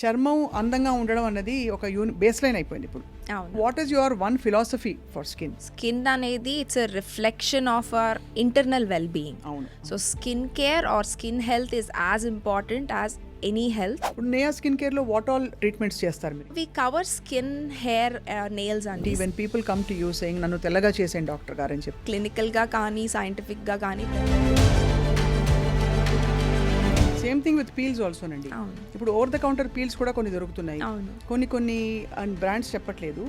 చర్మం అందంగా ఉండడం అన్నది ఒక బేస్ లైన్ అయిపోయింది ఇప్పుడు. What is your one philosophy for skin? Skin అనేది it's a reflection of our internal well being. అవును. So skin care or skin health is as important as any health. ఇప్పుడు నేయా స్కిన్ కేర్ లో what all treatments చేస్తారు మీరు? We cover skin, hair, nails అండి. When people come to you saying నన్ను తెల్లగా చేసేయండి doctor గారు అని చెప్పి, క్లినికల్ గా కానీ సైంటిఫిక్ గా కానీ. Same thing with peels also నండి. ఇప్పుడు ఓవర్ ద కౌంటర్ పీల్స్ కూడా కొన్ని దొరుకుతున్నాయి. కొన్ని బ్రాండ్స్ చెప్పట్లేదు,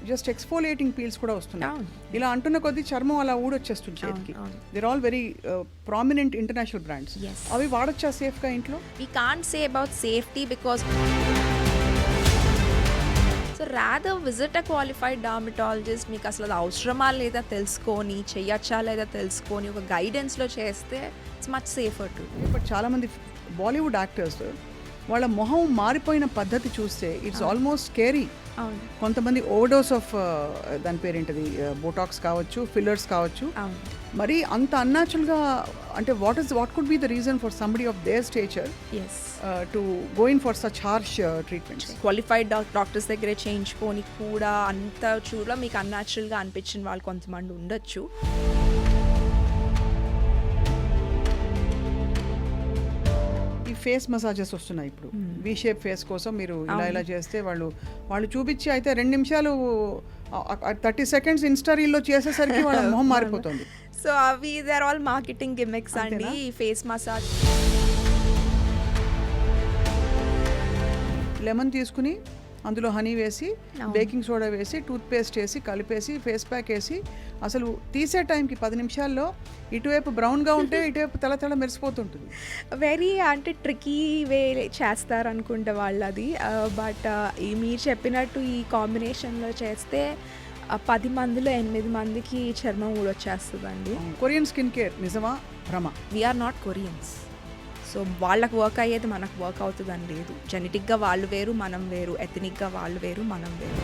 జస్ట్ ఎక్స్ఫోలియేటింగ్ పీల్స్ కూడా వస్తున్నాయి. ఇలా అంటున్న కొద్దీ చర్మం అలా ఊడొచ్చేస్తుంది చేతికి. They're all very prominent international brands. అవి వాడొచ్చా సేఫ్ గా ఇంట్లో? We can't say about safety because so rather visit a qualified dermatologist. మీకు అసలు అది అవసరమా లేదా తెలుసుకొని, చెయ్యొచ్చా లేదా తెలుసుకొని ఒక గైడెన్స్లో చేస్తే it's much safer to. But చాలామంది బాలీవుడ్ యాక్టర్స్ వాళ్ళ మొహం మారిపోయిన పద్ధతి చూస్తే ఇట్స్ ఆల్మోస్ట్ స్కేరీ. కొంతమంది ఓవర్డోస్ ఆఫ్ దాని పేరేంటది, బోటాక్స్ కావచ్చు, ఫిల్లర్స్ కావచ్చు, మరి అంత అన్యాచురల్గా. అంటే what could be the reason for somebody of their stature to go in for such harsh treatments? Qualified doctors దగ్గరే చేయించుకొని కూడా అంత చూడ మీకు అన్యాచురల్గా అనిపించిన వాళ్ళు కొంతమంది ఉండొచ్చు. ఫేస్ మసాజెస్ వస్తున్నాయి ఇప్పుడు. వి షేప్ ఫేస్ కోసం మీరు ఇలా చేస్తే వాళ్ళు చూపించి అయితే 2 నిమిషాలు 30 సెకండ్స్ ఇన్స్టా రీల్లో చేసేసరికి వాళ్ళ మొహం మారిపోతుంది. సో అవి దేర్ ఆల్ మార్కెటింగ్ గిమిక్స్ అండి. ఫేస్ మసాజ్, లెమన్ తీసుకుని అందులో హనీ వేసి, బేకింగ్ సోడా వేసి, టూత్ పేస్ట్ వేసి కలిపేసి, ఫేస్ ప్యాక్ వేసి, అసలు తీసే టైంకి 10 నిమిషాల్లో ఇటువైపు బ్రౌన్గా ఉంటే ఇటువైపు తెల్ల మెరిసిపోతుంటుంది. వెరీ అంటే ట్రికీ వే చేస్తారు అనుకుంటే వాళ్ళు అది. బట్ మీరు చెప్పినట్టు ఈ కాంబినేషన్లో చేస్తే 10 మందిలో 8 మందికి చర్మం ఊడొచ్చేస్తుందండి. కొరియన్ స్కిన్ కేర్ నిజమా భ్రమ? We're not Koreans. సో వాళ్ళకు వర్క్ అయ్యేది మనకు వర్క్ అవుతుందని లేదు. జెనెటిక్గా వాళ్ళు వేరు, మనం వేరు. ఎథనిక్గా వాళ్ళు వేరు, మనం వేరు.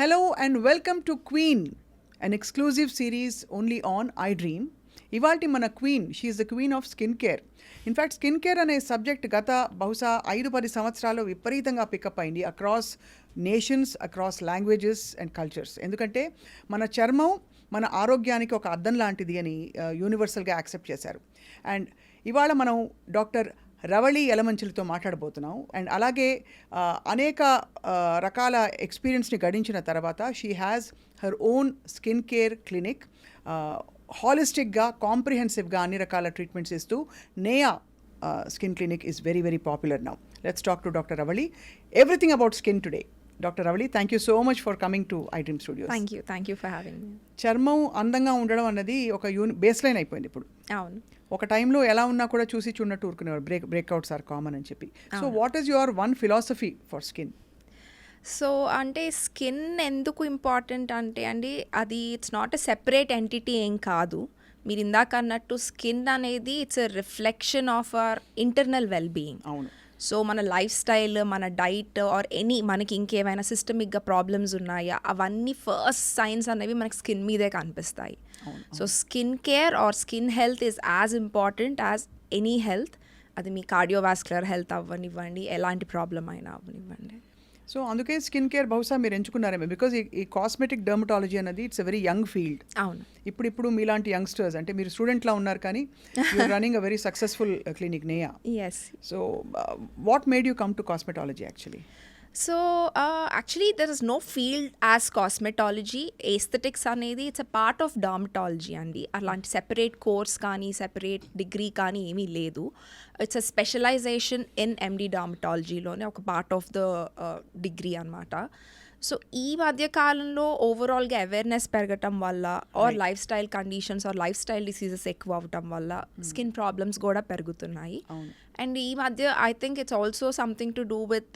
Hello and welcome to Queen, an exclusive series only on iDream. ఇవాల్టి మన queen, she is the queen of skin care. In fact skin care అనే సబ్జెక్ట్ గత బహుశా 5-10 సంవత్సరాలు విపరీతంగా పికప్ అయింది across nations, across languages and cultures. ఎందుకంటే మన చర్మం మన ఆరోగ్యానికి ఒక అద్దం లాంటిది అని యూనివర్సల్గా యాక్సెప్ట్ చేశారు. అండ్ ఇవాళ మనం డాక్టర్ రవళి యలమంచిలితో మాట్లాడబోతున్నాం. అండ్ అలాగే అనేక రకాల ఎక్స్పీరియన్స్ని గడించిన తర్వాత she has her own skin care clinic. హాలిస్టిక్గా, కాంప్రిహెన్సివ్గా అన్ని రకాల ట్రీట్మెంట్స్ ఇస్తూ Neya skin clinic is very very popular now. Let's talk to doctor Ravali everything about skin today. Doctor Ravali, thank you so much for coming to iDream Studios. Thank you for having me. చర్మం అందంగా ఉండడం అన్నది ఒక base line అయిపోయింది ఇప్పుడు. అవును. ఒక టైంలో ఎలా ఉన్నా కూడా చూసి చూడనట్టు ఊరుకునేవారు. బ్రేక్అవుట్స్ ఆర్ కామన్ అని చెప్పి. So what is your one philosophy for skin? So అంటే స్కిన్ ఎందుకు ఇంపార్టెంట్ అంటే అండి, అది it's not a separate entity ఏం కాదు. మీరు ఇందాక అన్నట్టు స్కిన్ అనేది it's a reflection of our internal well being. అవును. సో మన లైఫ్ స్టైల్, మన డైట్ ఆర్ మనకి ఇంకేమైనా సిస్టమిక్గా ప్రాబ్లమ్స్ ఉన్నాయా, అవన్నీ ఫస్ట్ సైన్స్ అనేవి మనకి స్కిన్ మీదే కనిపిస్తాయి. So skin care or skin health is as important as any health. అది మీ కార్డియోవాస్కులర్ హెల్త్ అవ్వనివ్వండి, ఎలాంటి ప్రాబ్లం అయినా అవ్వనివ్వండి. సో అందుకే స్కిన్ కేర్ బహుశా మీరు ఎంచుకున్నారేమో, బికాజ్ ఈ కాస్మెటిక్ డర్మటాలజీ అనేది it's a very young field. అవును. ఇప్పుడు మీలాంటి యంగ్స్టర్స్, అంటే మీరు స్టూడెంట్లా ఉన్నారు కానీ you're running a very successful clinic Neya. Yes. So what made you come to cosmetology actually? So actually there is no field as cosmetology. Aesthetics అనేది it's a part of dermatology అండి. అలాంటి సెపరేట్ కోర్స్ కానీ separate degree కానీ ఏమీ లేదు. It's a specialization in ఎండి డర్మటాలజీలోనే ఒక part of the degree అనమాట. సో ఈ మధ్య కాలంలో ఓవరాల్గా అవేర్నెస్ పెరగటం వల్ల or lifestyle conditions or lifestyle diseases ఎక్కువ అవ్వటం వల్ల స్కిన్ ప్రాబ్లమ్స్ కూడా పెరుగుతున్నాయి. అండ్ ఈ మధ్య I think it's also something to do with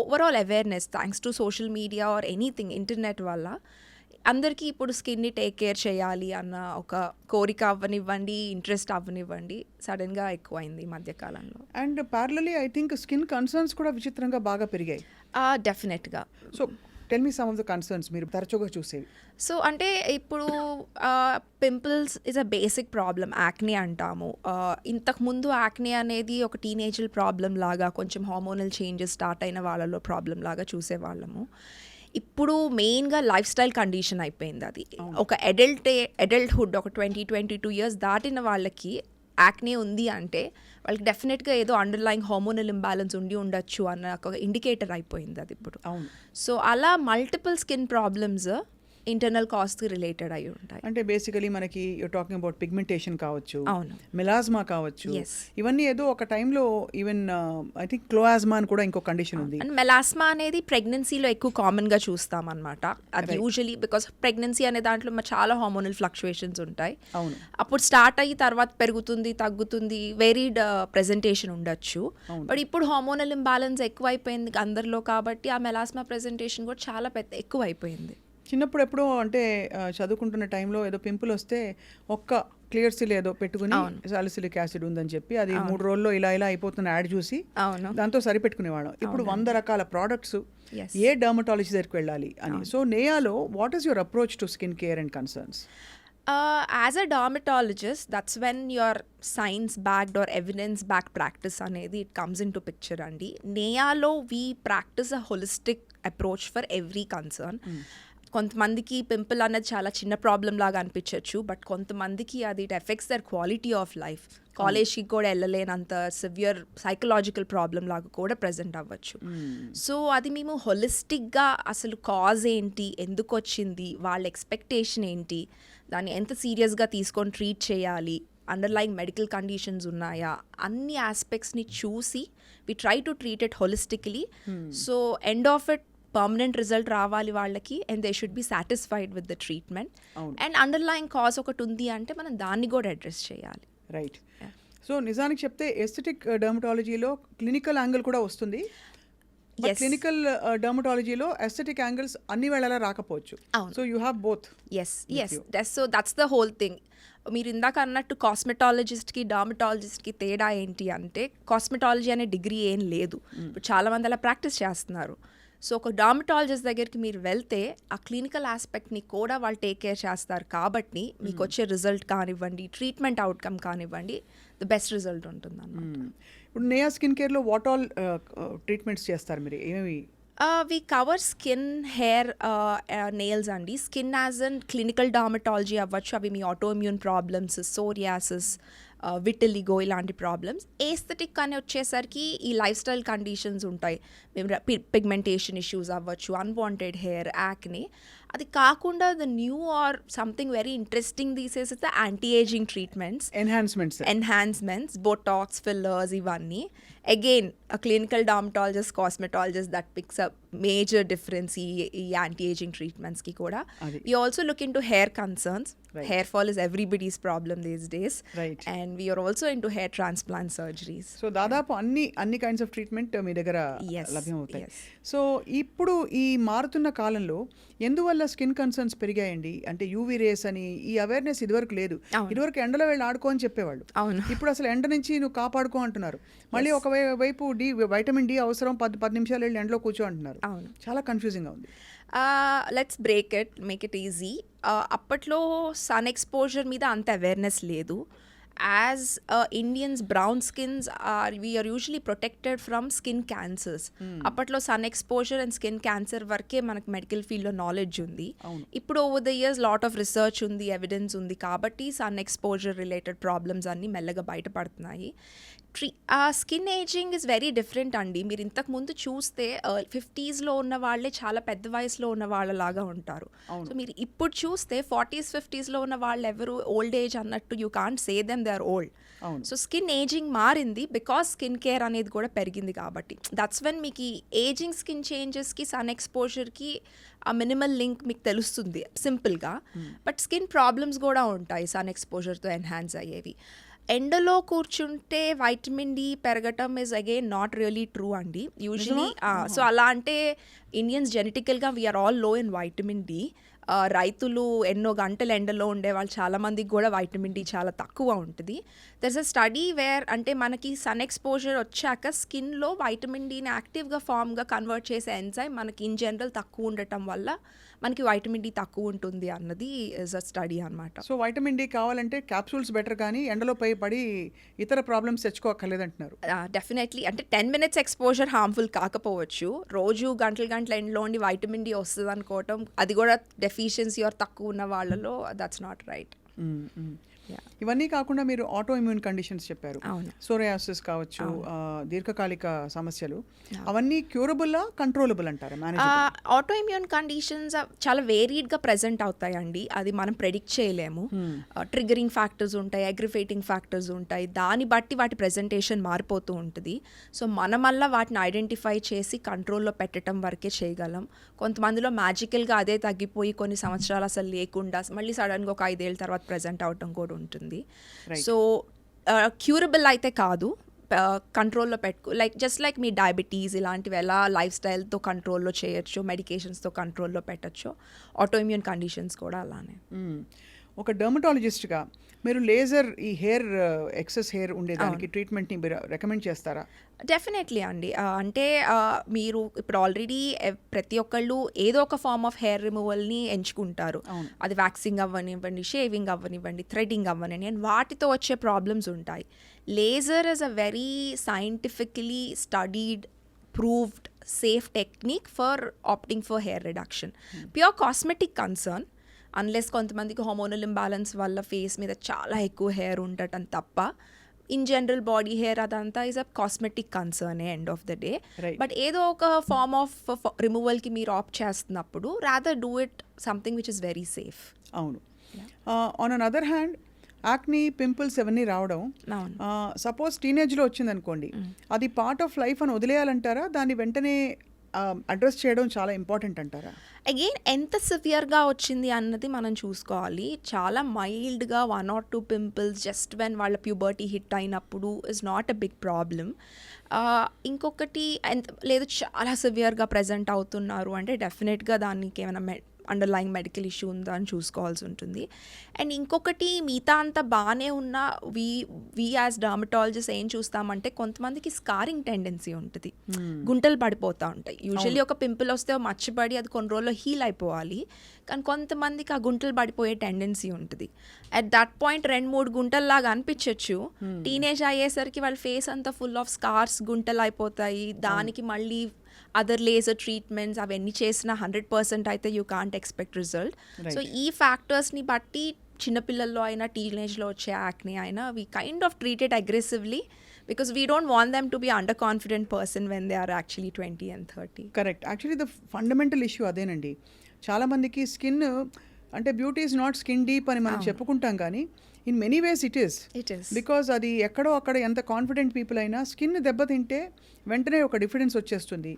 overall awareness thanks to social media or anything, internet వల్ల అందరికీ ఇప్పుడు స్కిన్ని టేక్ కేర్ చేయాలి అన్న ఒక కోరిక అవ్వనివ్వండి, ఇంట్రెస్ట్ అవ్వనివ్వండి, సడన్గా ఎక్కువైంది ఈ మధ్యకాలంలో. And ప్యారలీ I think skin concerns కూడా విచిత్రంగా బాగా పెరిగాయి. డెఫినెట్గా. So tell me some of the concerns మీరు తరచుగా చూసేవి. సో అంటే ఇప్పుడు pimples is a basic problem, acne అంటాము. ఇంతకుముందు యాక్నే అనేది ఒక టీనేజల్ ప్రాబ్లం లాగా, కొంచెం హార్మోనల్ చేంజెస్ స్టార్ట్ అయిన వాళ్ళలో ప్రాబ్లం లాగా చూసేవాళ్ళము. ఇప్పుడు మెయిన్గా లైఫ్ స్టైల్ కండిషన్ అయిపోయింది అది. ఒక అడల్ట్హుడ్ ఒక 22 ఇయర్స్ దాటిన వాళ్ళకి యాక్నే ఉంది అంటే వాళ్ళకి డెఫినెట్గా ఏదో అండర్లైన్ హార్మోనల్ ఇంబ్యాలెన్స్ ఉండి ఉండొచ్చు అన్న ఒక ఇండికేటర్ అయిపోయింది అది ఇప్పుడు. అవును. సో అలా మల్టిపుల్ స్కిన్ ప్రాబ్లమ్స్ ఇంటర్నల్ కాస్ట్కి రిలేటెడ్ అయి ఉంటాయి. అంటే బేసికలీ మనకి యూ టాకింగ్ అబౌట్ పిగ్మెంటేషన్ కావచ్చు, అవును, మెలాస్మా కావచ్చు, Yes. ఇవన్నీ ఏదో ఒక టైంలో ఈవెన్ ఐ థింక్ క్లోఆస్మా అని కూడా ఇంకో కండిషన్ ఉంది. అండ్ మెలాస్మా అనేది ప్రెగ్నెన్సీలో ఎక్కువ కామన్గా చూస్తాం అనమాట. అది యూజువలీ బికాస్ ప్రెగ్నెన్సీ అనే దాంట్లో చాలా హార్మోనల్ ఫ్లక్చుయేషన్స్ ఉంటాయి. అవును. అప్పుడు స్టార్ట్ అయ్యి తర్వాత పెరుగుతుంది, తగ్గుతుంది, వేరీడ్ ప్రెజెంటేషన్ ఉండొచ్చు. బట్ ఇప్పుడు హార్మోనల్ ఇంబ్యాలెన్స్ ఎక్కువ అయిపోయింది అందరిలో కాబట్టి ఆ మెలాస్మా ప్రెజెంటేషన్ కూడా చాలా ఎక్కువ అయిపోయింది. చిన్నప్పుడు ఎప్పుడో అంటే చదువుకుంటున్న టైంలో ఏదో పింపుల్ వస్తే ఒక్క క్లియర్సిల్ ఏదో పెట్టుకుని సాలిసిలిక్ యాసిడ్ ఉందని చెప్పి అది 3 రోజుల్లో ఇలా అయిపోతున్న యాడ్ చూసి దాంతో సరిపెట్టుకునేవాళ్ళం. ఇప్పుడు 100 రకాల ప్రోడక్ట్స్ ఏ డర్మటాలజీ దగ్గరికి వెళ్ళాలి అని. సో నేయాలో what is your approach to skin care and concerns? As a dermatologist that's when your science backed or evidence back practice అనేది it comes in to picture అండి. నేయాలో we practice a holistic approach for every concern. కొంతమందికి pimple అనేది చాలా చిన్న problem లాగా అనిపించవచ్చు, but కొంతమందికి అది it affects their quality of life. కాలేజ్కి కూడా వెళ్ళలేనంత సివియర్ సైకలాజికల్ ప్రాబ్లం లాగా కూడా ప్రజెంట్ అవ్వచ్చు. సో అది మేము హోలిస్టిక్గా అసలు కాజ్ ఏంటి, ఎందుకు వచ్చింది, వాళ్ళ ఎక్స్పెక్టేషన్ ఏంటి, దాన్ని ఎంత సీరియస్గా తీసుకొని ట్రీట్ చేయాలి, అండర్లైన్ మెడికల్ కండిషన్స్ ఉన్నాయా, అన్ని ఆస్పెక్ట్స్ని చూసి we try to treat it holistically. So end of it permanent result రావాలి వాళ్ళకి, and they should be satisfied with the treatment. And underlying cause ఒకటి ఉంది అంటే మనం దాన్ని కూడా అడ్రస్ చేయాలి. రైట్. సో నిజానికి చెప్తే ఎస్థెటిక్ డర్మటాలజీలో క్లినికల్ యాంగిల్ కూడా వస్తుంది. క్లినికల్ డర్మటాలజీలో ఎస్థెటిక్ యాంగిల్స్ అన్ని వేళలా రాకపోవచ్చు. So you have both. Yes. So that's the whole thing. మీరు ఇందాక అన్నట్టు కాస్మెటాలజిస్ట్కి డర్మటాలజిస్ట్కి తేడా ఏంటి అంటే, కాస్మెటాలజీ అనే డిగ్రీ ఏం లేదు. ఇప్పుడు చాలామంది అలా ప్రాక్టీస్ చేస్తున్నారు. సో ఒక డర్మటాలజిస్ట్ దగ్గరికి మీరు వెళ్తే ఆ క్లినికల్ ఆస్పెక్ట్ని కూడా వాళ్ళు టేక్ కేర్ చేస్తారు కాబట్టి మీకు వచ్చే రిజల్ట్ కానివ్వండి, ట్రీట్మెంట్ అవుట్కమ్ కానివ్వండి, ద బెస్ట్ రిజల్ట్ ఉంటుంది అన్నమాట. ఇప్పుడు నేయా స్కిన్ కేర్లో వాట్ ఆల్ ట్రీట్మెంట్స్ చేస్తారు మీరు? ఏమేమి? We cover skin, hair, nails అండి. Skin as an clinical dermatology అవ్వచ్చు, అవి మీ ఆటోఇమ్యూన్ ప్రాబ్లమ్స్, సోరియాసిస్, విటిలిగో ఇలాంటి ప్రాబ్లమ్స్. ఏస్థెటిక్ అని వచ్చేసరికి ఈ లైఫ్ స్టైల్ కండిషన్స్ ఉంటాయి, మేము పిగ్మెంటేషన్ ఇష్యూస్ అవ్వచ్చు, అన్వాంటెడ్ హెయిర్, యాక్నే. అది కాకుండా the new or something very interesting these is the anti ageing treatments, enhancements, Botox, fillers, ఇవన్నీ. Again a clinical dermatologist, cosmetologist that picks up major difference ఈ anti-aging treatments ki kuda. We also look into hair concerns. Right. Hair fall is everybody's problem these days. Right. And we are also into hair transplant surgeries. So దాదాపు అన్ని kinds of treatment మీ దగ్గర లభ్యం అవుతాయి. So ఇప్పుడు ఈ మారుతున్న కాలంలో ఎందువల్ల స్కిన్ కన్సర్న్స్ పెరిగాయండి? అంటే యూవీ రేస్ అని ఈ అవేర్నెస్ ఇదివరకు లేదు. ఇదివరకు ఎండలో వెళ్ళి ఆడుకో అని చెప్పేవాళ్ళు. ఇప్పుడు అసలు ఎండ నుంచి నువ్వు కాపాడుకో అంటున్నారు. మళ్ళీ ఒక వైపు వైటమిన్ డి అవసరం, 10 నిమిషాలు వెళ్ళి ఎండలో కూర్చో అంటున్నారు. చాలా కన్ఫ్యూజింగ్గా ఉంది. Let's break it, make it easy. అప్పట్లో సన్ ఎక్స్పోజర్ మీద అంత అవేర్నెస్ లేదు. As Indians, brown skins we are usually protected from skin cancers. అప్పట్లో sun exposure and skin cancer వరకే మనకు మెడికల్ ఫీల్డ్లో నాలెడ్జ్ ఉంది. ఇప్పుడు over the years lot of research ఉంది, ఎవిడెన్స్ ఉంది కాబట్టి సన్ ఎక్స్పోజర్ రిలేటెడ్ ప్రాబ్లమ్స్ అన్నీ మెల్లగా బయటపడుతున్నాయి. Skin ageing is very different అండి. మీరు ఇంతకు ముందు చూస్తే 50s ఉన్న వాళ్ళే చాలా పెద్ద వయసులో ఉన్న వాళ్ళలాగా ఉంటారు. సో మీరు ఇప్పుడు చూస్తే 40s 50s ఉన్న వాళ్ళు ఎవరు ఓల్డ్ ఏజ్ అన్నట్టు you can't say them they are old. So skin ageing మారింది బికాస్ స్కిన్ కేర్ అనేది కూడా పెరిగింది కాబట్టి. దట్స్ వెన్ మీకు ఈ ఏజింగ్ స్కిన్ చేంజెస్కి సన్ ఎక్స్పోజర్కి ఆ మినిమల్ లింక్ మీకు తెలుస్తుంది సింపుల్గా. బట్ స్కిన్ ప్రాబ్లమ్స్ కూడా ఉంటాయి సన్ ఎక్స్పోజర్తో ఎన్హాన్స్ అయ్యేవి. ఎండలో కూర్చుంటే వైటమిన్ డి పెరగటం is again not really true అండి యూజువలీ. సో అలా అంటే ఇండియన్స్ జెనెటికల్గా వీఆర్ ఆల్ లో ఇన్ వైటమిన్ డి. రైతులు ఎన్నో గంటలు ఎండలో ఉండే వాళ్ళు చాలామందికి కూడా వైటమిన్ డి చాలా తక్కువ ఉంటుంది. దెర్స్ అ స్టడీ వేర్ అంటే మనకి సన్ ఎక్స్పోజర్ వచ్చాక స్కిన్లో వైటమిన్ డీని యాక్టివ్గా ఫామ్గా కన్వర్ట్ చేసే ఎంజైమ్ మనకి ఇన్ జనరల్ తక్కువ ఉండటం వల్ల మనకి వైటమిన్ డి తక్కువ ఉంటుంది అన్నది ఇస్ అ స్టడీ అనమాట. సో వైటమిన్ డి కావాలంటే క్యాప్సూల్స్ బెటర్, కానీ ఎండలో పడి ఇతర ప్రాబ్లమ్స్ తెచ్చుకోక్కర్లేదంటున్నారు. డెఫినెట్లీ అంటే 10 minutes ఎక్స్పోజర్ హార్మ్ఫుల్ కాకపోవచ్చు, రోజు గంటల ఎండలో ఉండి వైటమిన్ డి వస్తుంది అనుకోవటం అది కూడా డెఫిషియన్సీ ఆర్ తక్కువ ఉన్న వాళ్ళలో దట్స్ నాట్ రైట్. ఇవన్నీ కాకుండా మీరు ఆటో ఇమ్యూన్ కండిషన్స్ చెప్పారు, అవును. సోరియాసిస్ కావచ్చు, దీర్ఘకాలిక సమస్యలు, అవన్నీ క్యూరబుల్లా కంట్రోలబుల్ అంటారా? మేనేజబుల్? ఆటో ఇమ్యూన్ కండిషన్స్ చాలా వేరీడ్గా ప్రజెంట్ అవుతాయండి, అది మనం ప్రెడిక్ట్ చేయలేము. ట్రిగరింగ్ ఫ్యాక్టర్స్ ఉంటాయి, అగ్రివేటింగ్ ఫ్యాక్టర్స్ ఉంటాయి, దాన్ని బట్టి వాటి ప్రెజెంటేషన్ మారిపోతూ ఉంటుంది. సో మనం మళ్ళీ వాటిని ఐడెంటిఫై చేసి కంట్రోల్లో పెట్టడం వరకే చేయగలం. కొంతమందిలో మ్యాజికల్గా అదే తగ్గిపోయి కొన్ని సంవత్సరాలు అసలు లేకుండా మళ్ళీ సడన్గా ఒక 5 ఏళ్ళ తర్వాత ప్రజెంట్ అవటం కూడా ఉంటుంది. సో క్యూరబుల్ అయితే కాదు, కంట్రోల్లో జస్ట్ లైక్ మీ డయాబెటీస్ ఇలాంటివి ఎలా లైఫ్ స్టైల్తో కంట్రోల్లో చేయొచ్చు, మెడికేషన్స్తో కంట్రోల్లో పెట్టచ్చు, ఆటో ఇమ్యూన్ కండిషన్స్ కూడా అలానే. ఒక డర్మటాలజిస్ట్గా మీరు లేజర్, ఈ హెయిర్ ఎక్సెస్ హెయిర్ ఉండేదానికి ట్రీట్మెంట్ని మీరు రికమెండ్ చేస్తారా? డెఫినెట్లీ అండి. అంటే మీరు ఇప్పుడు ఆల్రెడీ ప్రతి ఒక్కళ్ళు ఏదో ఒక ఫార్మ్ ఆఫ్ హెయిర్ రిమూవల్ని ఎంచుకుంటారు. అది వ్యాక్సింగ్ అవ్వనివ్వండి, షేవింగ్ అవ్వనివ్వండి, థ్రెడ్డింగ్ అవ్వనివ్వండి, అండ్ వాటితో వచ్చే ప్రాబ్లమ్స్ ఉంటాయి. Laser is a very scientifically studied, proved safe technique for opting for hair reduction. Pure cosmetic concern, unless కొంతమందికి హార్మోనల్ ఇంబ్యాలెన్స్ వల్ల ఫేస్ మీద చాలా ఎక్కువ హెయిర్ ఉండటం తప్ప ఇన్ జనరల్ బాడీ హెయిర్ అదంతా is a cosmetic concern end of the day. But ఏదో ఒక ఫార్మ్ ఆఫ్ రిమూవల్కి మీరు ఆప్ట్ చేస్తున్నప్పుడు rather do it something which is very safe. అవును. On an other hand acne, pimples అవన్నీ రావడం, సపోజ్ టీనేజ్లో వచ్చిందనుకోండి, అది పార్ట్ ఆఫ్ లైఫ్ అని వదిలేయాలంటారా? దాన్ని వెంటనే అడ్రస్ చేయడం చాలా ఇంపార్టెంట్ అంటారా? అగైన్ ఎంత సివియర్గా వచ్చింది అన్నది మనం చూసుకోవాలి. చాలా మైల్డ్గా 1 or 2 పింపుల్స్ జస్ట్ వెన్ వాళ్ళ ప్యూబర్టీ హిట్ అయినప్పుడు is not a big problem. ఇంకొకటి లేదు చాలా సివియర్గా ప్రజెంట్ అవుతున్నారు అంటే డెఫినెట్గా దానికి ఏమైనా అండర్లైన్ మెడికల్ ఇష్యూ ఉందా అని చూసుకోవాల్సి ఉంటుంది. అండ్ ఇంకొకటి మిగతా అంతా బాగానే ఉన్న వీ యాజ్ డర్మటాలజిస్ట్ ఏం చూస్తామంటే కొంతమందికి స్కారింగ్ టెండెన్సీ ఉంటుంది, గుంటలు పడిపోతూ ఉంటాయి. యూజువల్లీ ఒక పింపుల్ వస్తే మచ్చబడి అది కొన్ని రోజుల్లో హీల్ అయిపోవాలి, కానీ కొంతమందికి ఆ గుంటలు పడిపోయే టెండెన్సీ ఉంటుంది. అట్ దట్ పాయింట్ 2-3 గుంటల్లాగా అనిపించవచ్చు. టీనేజ్ అయ్యేసరికి వాళ్ళ ఫేస్ అంతా ఫుల్ ఆఫ్ స్కార్స్, గుంటలు అయిపోతాయి. దానికి మళ్ళీ అదర్ లేజర్ ట్రీట్మెంట్స్ అవన్నీ చేసిన 100% అయితే you can't expect result. So ఈ ఫ్యాక్టర్స్ని బట్టి చిన్నపిల్లల్లో అయినా టీనేజ్లో వచ్చే యాక్నీ అయినా we kind of treat it aggressively because we don't want them to be underconfident person when they are actually 20 and 30. Correct. Actually the fundamental issue అదేనండి. చాలామందికి skin అంటే beauty is not skin deep అని మనం చెప్పుకుంటాం, కానీ in many ways it is. Because అది ఎక్కడో అక్కడ ఎంత కాన్ఫిడెంట్ పీపుల్ అయినా స్కిన్ దెబ్బతింటే వెంటనే ఒక డిఫరెన్స్ వచ్చేస్తుంది,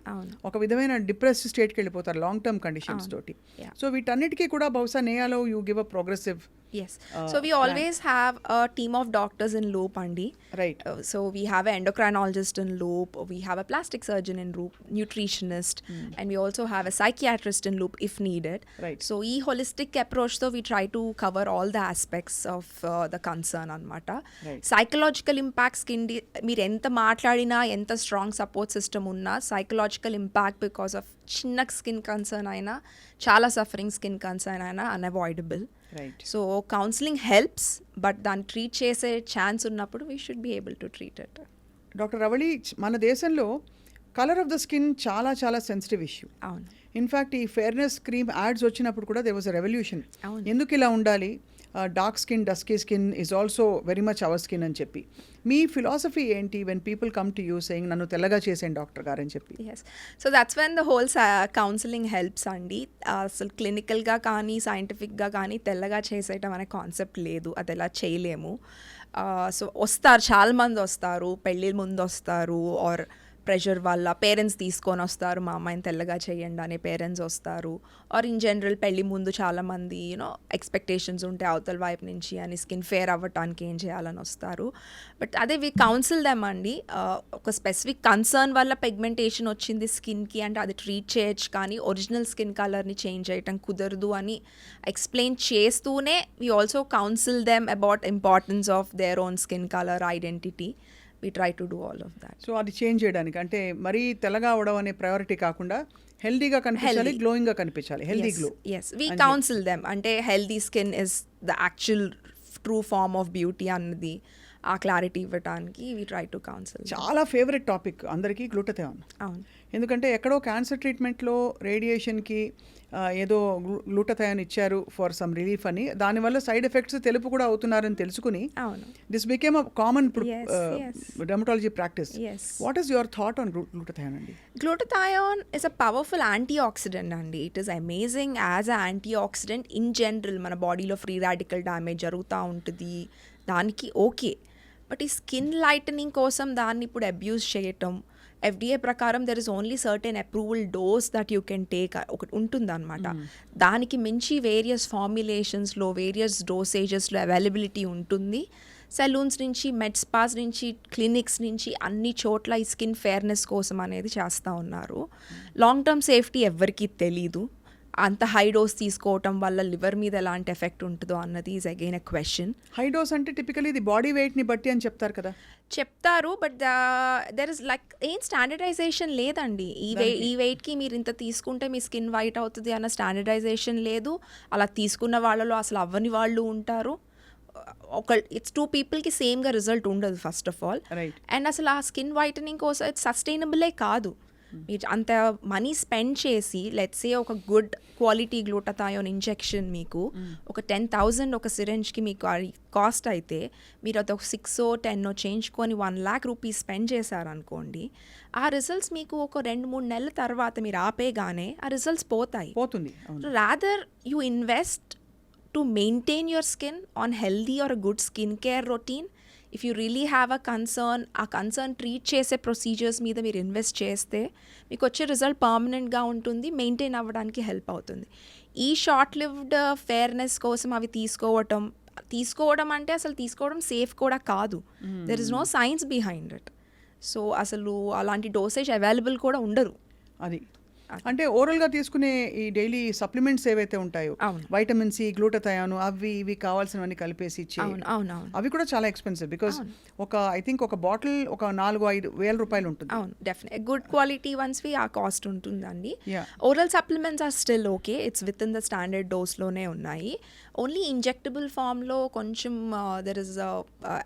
ఒక విధమైన డిప్రెస్ స్టేట్కి వెళ్ళిపోతారు లాంగ్ టర్మ్ కండిషన్స్ తోటి. సో వీటన్నిటికీ కూడా బహుశా నేయాలో you give a progressive. Yes. So we always have a team of doctors in loop, Andi. Right. So we have an endocrinologist in loop, we have a plastic surgeon in loop, nutritionist, and we also have a psychiatrist in loop if needed. Right. So ee holistic approach though we try to cover all the aspects of the concern anamata. Right. Psychological impacts kindi meer enta maatladina enta strong support system unna psychological impact because of chinna skin concern aina chala suffering skin concern aina unavoidable. Right. So counseling helps, but దాన్ని treat చేసే chance ఉన్నప్పుడు we should be able to treat it. Doctor Ravali, మన దేశంలో colour of the skin చాలా చాలా sensitive issue. అవును. In fact ఈ fairness cream ads వచ్చినప్పుడు కూడా దేర్ వాజ్ అ రెవల్యూషన్. ఎందుకు ఇలా ఉండాలి, dark skin, dusky skin is also very much our skin అని చెప్పి. మీ ఫిలాసఫీ ఏంటి when people come to you saying నన్ను తెల్లగా చేసేయండి డాక్టర్ గారు అని చెప్పి? Yes, so that's when the whole counselling helps అండి. అసలు క్లినికల్గా కానీ సైంటిఫిక్గా కానీ తెల్లగా చేసేయటం అనే కాన్సెప్ట్ లేదు, అది ఎలా చేయలేము. సో వస్తారు, చాలామంది వస్తారు, పెళ్ళి ముందు వస్తారు ఆర్ ప్రెషర్ వల్ల పేరెంట్స్ తీసుకొని వస్తారు, మా అమ్మాయిని తెల్లగా చేయండి అనే పేరెంట్స్ వస్తారు. ఆర్ ఇన్ జనరల్ పెళ్లి ముందు చాలామంది ఎక్స్పెక్టేషన్స్ ఉంటాయి అవతల వైపు నుంచి అని స్కిన్ ఫేర్ అవ్వటానికి ఏం చేయాలని వస్తారు. బట్ అదే వి కౌన్సిల్ దెమ్ అండి, ఒక స్పెసిఫిక్ కన్సర్న్ వల్ల పిగ్మెంటేషన్ వచ్చింది స్కిన్కి అంటే అది ట్రీట్ చేయొచ్చు, కానీ ఒరిజినల్ స్కిన్ కలర్ని చేంజ్ చేయటం కుదరదు అని ఎక్స్ప్లెయిన్ చేస్తూనే we also counsel them about importance of their own skin colour identity. We try to do all of that. So అది చేంజ్ చేయడానికి అంటే మరీ తెల్లగా అవడం అనే ప్రయారిటీ కాకుండా హెల్దీగా కనిపించాలి, గ్లోయింగ్గా కనిపించాలి, healthy glow. Yes we counsel them అంటే healthy skin is the actual true form of beauty అన్నది ఆ క్లారిటీ ఇవ్వడానికి వి ట్రై టు కౌన్సిల్. చాలా ఫేవరెట్ టాపిక్ అందరికీ గ్లూటథియాన్. అవును, ఎందుకంటే ఎక్కడో క్యాన్సర్ ట్రీట్మెంట్లో రేడియేషన్కి ఏదో గ్లూటథియాన్ ఇచ్చారు ఫర్ సమ్ రిలీఫ్ అని, దానివల్ల సైడ్ ఎఫెక్ట్స్ తెలుపు కూడా అవుతున్నారని తెలుసుకుని అవును, this became a common Yes. Dermatology practice. Yes. What is your thought on glutathione అండి? Glutathione is a powerful antioxidant అండి. It is amazing as a antioxidant in general. మన బాడీలో ఫ్రీ రాడికల్ డ్యామేజ్ జరుగుతూ ఉంటుంది, దానికి ఓకే. బట్ ఈ skin lightening కోసం దాన్ని ఇప్పుడు అబ్యూస్ చేయటం, FDA ప్రకారం there is only certain approval dose that you can take ఒకటి ఉంటుందన్నమాట. దానికి మించి వేరియస్ ఫార్ములేషన్స్లో వేరియస్ డోసేజెస్లో అవైలబిలిటీ ఉంటుంది. సెలూన్స్ నుంచి మెడ్ స్పాస్ నుంచి క్లినిక్స్ నుంచి అన్ని చోట్ల ఈ స్కిన్ ఫేర్నెస్ కోసం అనేది చేస్తూ ఉన్నారు. లాంగ్ టర్మ్ సేఫ్టీ ఎవ్వరికీ తెలీదు. అంత హై డోస్ తీసుకోవటం వల్ల లివర్ మీద ఎలాంటి ఎఫెక్ట్ ఉంటుందో అన్నది is again a question. High dose అంటే టిపికలీ ఇది బాడీ వెయిట్ని బట్టి అని చెప్తారు కదా. చెప్తారు, బట్ దెర్ ఇస్ లైక్ ఏం స్టాండర్డైజేషన్ లేదండి. ఈ వెయిట్కి మీరు ఇంత తీసుకుంటే మీ స్కిన్ వైట్ అవుతుంది అన్న స్టాండర్డైజేషన్ లేదు. అలా తీసుకున్న వాళ్ళలో అసలు అవ్వని వాళ్ళు ఉంటారు. ఇట్స్ 2 పీపుల్కి సేమ్గా రిజల్ట్ ఉండదు first of all. Right. And అసలు ఆ స్కిన్ వైటనింగ్ కోసం ఇట్స్ సస్టైనబులే కాదు. మీరు అంత మనీ స్పెండ్ చేసి లెట్సే ఒక గుడ్ క్వాలిటీ గ్లూటథియోన్ ఇంజెక్షన్ మీకు ఒక 10,000 ఒక సిరెంజ్కి మీకు కాస్ట్ అయితే, మీరు అది ఒక 6-10 చేయించుకొని 1 lakh రూపీస్ స్పెండ్ చేశారనుకోండి, ఆ రిజల్ట్స్ మీకు ఒక 2-3 నెలల తర్వాత మీరు ఆపేగానే ఆ రిజల్ట్స్ పోతుంది. Rather you invest to maintain your skin on healthy or good skin care routine. If you really have a concern, ఆ కన్సర్న్ ట్రీట్ చేసే ప్రొసీజర్స్ మీద మీరు ఇన్వెస్ట్ చేస్తే మీకు వచ్చే రిజల్ట్ పర్మనెంట్గా ఉంటుంది, మెయింటైన్ అవ్వడానికి హెల్ప్ అవుతుంది. ఈ షార్ట్ లివ్డ్ ఫేర్నెస్ కోసం అవి తీసుకోవడం అంటే అసలు తీసుకోవడం సేఫ్ కూడా కాదు. There is no science behind it. So అసలు అలాంటి డోసేజ్ అవైలబుల్ కూడా ఉండరు. అది అంటే ఓరల్గా తీసుకునే ఈ డైలీ సప్లిమెంట్స్ ఏవైతే ఉంటాయో, వైటమిన్ సి, గ్లూటథియాన్, అవి ఇవి కావాల్సినవన్నీ కలిపేసి ఇచ్చి, అవి కూడా చాలా ఎక్స్పెన్సివ్. బికాస్ ఐ థింక్ ఒక బాటిల్ ఒక 4-5 వేల రూపాయలు ఉంటుంది. అవును, డెఫినెట్ గుడ్ క్వాలిటీ వన్స్వి ఆ కాస్ట్ ఉంటుందండి. Oral supplements are still okay, it's within the standard డోస్లోనే ఉన్నాయి. ఓన్లీ ఇంజెక్టబుల్ ఫామ్లో కొంచెం దెర్ ఇస్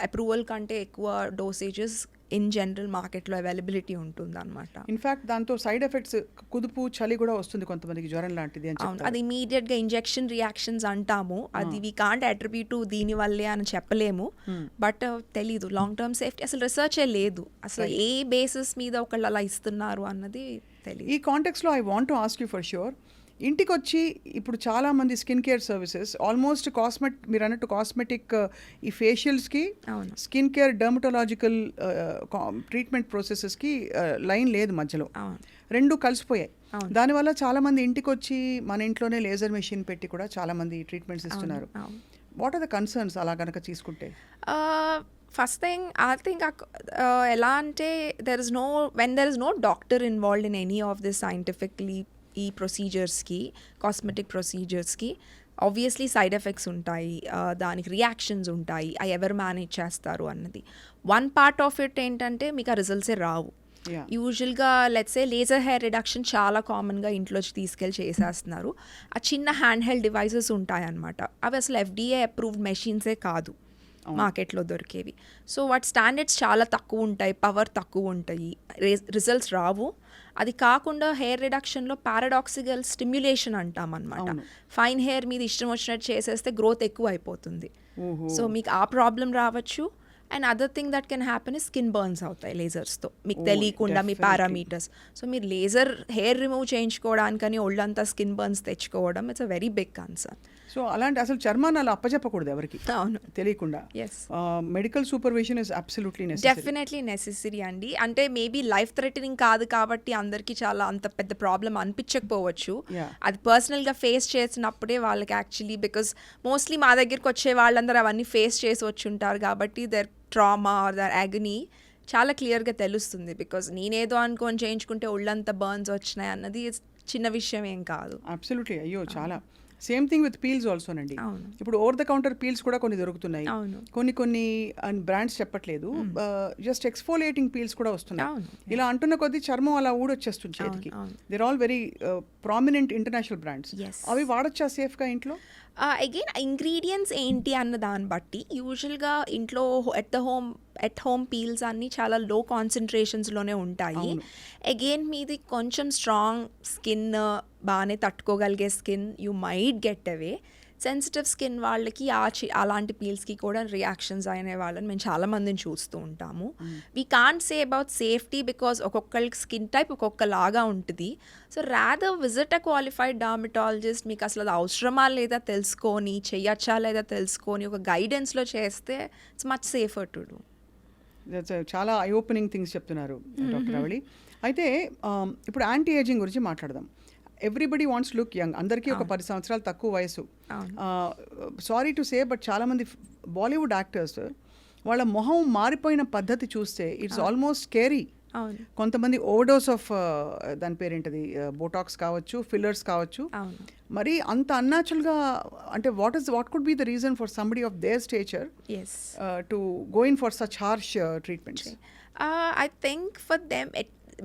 అప్రూవల్ కంటే ఎక్కువ డోసేజెస్ ఇన్ జనరల్ మార్కెట్లో అవైలబిలిటీ ఉంటుంది అనమాట. ఇన్ఫ్యాక్ట్ దాంతో సైడ్ ఎఫెక్ట్స్ కుదుపు, చలి కూడా వస్తుంది కొంతమందికి, జ్వరం లాంటిది అని. అవును, అది ఇమీడియట్గా ఇంజెక్షన్ రియాక్షన్స్ అంటాము. అది వీ కాంట్ అట్రిబ్యూట్ దీని వల్లే అని చెప్పలేము. బట్ తెలీదు లాంగ్ టర్మ్ సేఫ్టీ అసలు రీసెర్చే లేదు. అసలు ఏ బేసిస్ మీద ఒకళ్ళు అలా ఇస్తున్నారు అన్నది తెలియదు. ఈ కాంటెక్స్లో I want to ask you for sure, ఇంటికి వచ్చి ఇప్పుడు చాలామంది స్కిన్ కేర్ సర్వీసెస్ ఆల్మోస్ట్ మీరు అన్నట్టు కాస్మెటిక్ ఈ ఫేషియల్స్కి, స్కిన్ కేర్ డర్మటోలాజికల్ ట్రీట్మెంట్ ప్రాసెసెస్కి లైన్ లేదు మధ్యలో, రెండు కలిసిపోయాయి. దానివల్ల చాలామంది ఇంటికి వచ్చి మన ఇంట్లోనే లేజర్ మెషిన్ పెట్టి కూడా చాలామంది ట్రీట్మెంట్స్ ఇస్తున్నారు. వాట్ ఆర్ ద కన్సర్న్స్ అలా కనుక తీసుకుంటే? ఫస్ట్ థింగ్ ఐ థింక్ ఎలా అంటే when there is no doctor involved in any of this సైంటిఫిక్లీ ఈ ప్రొసీజర్స్కి, కాస్మెటిక్ ప్రొసీజర్స్కి ఆబ్వియస్లీ సైడ్ ఎఫెక్ట్స్ ఉంటాయి, దానికి రియాక్షన్స్ ఉంటాయి, అవి ఎవరు మేనేజ్ చేస్తారు అన్నది. వన్ పార్ట్ ఆఫ్ ఇట్ ఏంటంటే మీకు ఆ రిజల్ట్సే రావు. యూజువల్గా లెట్సే లేజర్ హెయిర్ రిడక్షన్ చాలా కామన్గా ఇంట్లోకి తీసుకెళ్ళి చేసేస్తున్నారు. ఆ చిన్న హ్యాండ్ హెల్డ్ డివైసెస్ ఉంటాయన్నమాట, అవి అసలు FDA అప్రూవ్డ్ మెషిన్సే కాదు మార్కెట్లో దొరికేవి. సో వాటి స్టాండర్డ్స్ చాలా తక్కువ ఉంటాయి, పవర్ తక్కువ ఉంటాయి, రిజల్ట్స్ రావు. అది కాకుండా హెయిర్ రిడక్షన్లో పారాడాక్సికల్ స్టిమ్యులేషన్ అంటాం అనమాట. ఫైన్ హెయిర్ మీద ఇష్టం వచ్చినట్టు చేసేస్తే గ్రోత్ ఎక్కువ అయిపోతుంది. సో మీకు ఆ ప్రాబ్లం రావచ్చు. And other thing that can happen is skin burns అవుతాయి లేజర్స్తో మీకు Oh, తెలియకుండా మీ definitely. పారామీటర్స్. సో మీరు లేజర్ హెయిర్ రిమూవ్ చేయించుకోవడానికని ఒళ్ళంతా స్కిన్ బర్న్స్ తెచ్చుకోవడం it's a very big concern. So అలాంటి అసలు చర్మాన్ని అలా అప్పచెప్పకూడదు ఎవరికి అవును, తెలియకుండా. Yes, medical supervision is absolutely necessary. Definitely necessary అండి. అంటే మేబీ లైఫ్ థ్రెటనింగ్ కాదు కాబట్టి అందరికీ చాలా అంత పెద్ద ప్రాబ్లం అనిపించకపోవచ్చు. Yeah. అది పర్సనల్గా ఫేస్ చేసినప్పుడే వాళ్ళకి యాక్చువల్లీ, బికాస్ మోస్ట్లీ మా దగ్గరికి వచ్చే వాళ్ళందరూ అవన్నీ ఫేస్ చేసి వచ్చి ఉంటారు కాబట్టి their trauma or their agony చాలా క్లియర్గా తెలుస్తుంది. బికాస్ నేనేదో అనుకొని చేయించుకుంటే ఒళ్ళంతా బర్న్స్ వచ్చినాయి అన్నది చిన్న విషయం ఏం కాదు. అబ్సల్యూట్లీ. అయ్యో చాలా. సేమ్ థింగ్ విత్ పీల్స్ ఆల్సోనండి. అవును, ఇప్పుడు ఓవర్ ద కౌంటర్ పీల్స్ కూడా కొన్ని దొరుకుతున్నాయి. అవును, కొన్ని బ్రాండ్స్ చెప్పట్లేదు, జస్ట్ ఎక్స్ఫోలియేటింగ్ పీల్స్ కూడా వస్తున్నాయి. అవును, ఇలా అంటున్న కొద్దీ చర్మం అలా ఊడొచ్చేస్తుంది చేతికి. అవును. They're all very prominent international brands. Yes. అవి వాడొచ్చా సేఫ్గా ఇంట్లో? అగైన్ ఇంగ్రీడియంట్స్ ఏంటి అన్న దాన్ని బట్టి యూజువల్గా ఇంట్లో ఎట్ హోమ్ పీల్స్ అన్నీ చాలా లో కాన్సన్ట్రేషన్స్లోనే ఉంటాయి. అవును. అగైన్ మీది కొంచెం స్ట్రాంగ్ స్కిన్, బాగానే తట్టుకోగలిగే skin, you might get away. Sensitive skin వాళ్ళకి అలాంటి పీల్స్కి కూడా రియాక్షన్స్ అయిన వాళ్ళని మేము చాలా మందిని చూస్తూ ఉంటాము. We can't say about safety because ఒక్కొక్కరికి స్కిన్ టైప్ ఒక్కొక్కలాగా ఉంటుంది. So rather visit a qualified dermatologist. మీకు అసలు అది అవసరమా లేదా తెలుసుకొని, చెయ్యొచ్చా లేదా తెలుసుకొని ఒక గైడెన్స్లో చేస్తే it's much safer to do. చాలా ఐ ఓపెనింగ్ థింగ్స్ చెప్తున్నారు డాక్టర్ అవళి. అయితే ఇప్పుడు యాంటీ ఏజింగ్ గురించి మాట్లాడదాం. Everybody wants look young. అందరికీ ఒక 10 సంవత్సరాలు తక్కువ వయసు. సారీ టు సే బట్ చాలామంది బాలీవుడ్ యాక్టర్స్ వాళ్ళ మొహం మారిపోయిన పద్ధతి చూస్తే ఇట్స్ ఆల్మోస్ట్ స్కేరీ. అవును, కొంతమంది ఓవర్డోస్ ఆఫ్ దాని పేరేంటది, బోటాక్స్ కావచ్చు, ఫిల్లర్స్ కావచ్చు. అవును. మరి అంత అన్యాచురల్గా అంటే what could be the reason for somebody of their stature yes. To go in for such harsh treatments? I think for them,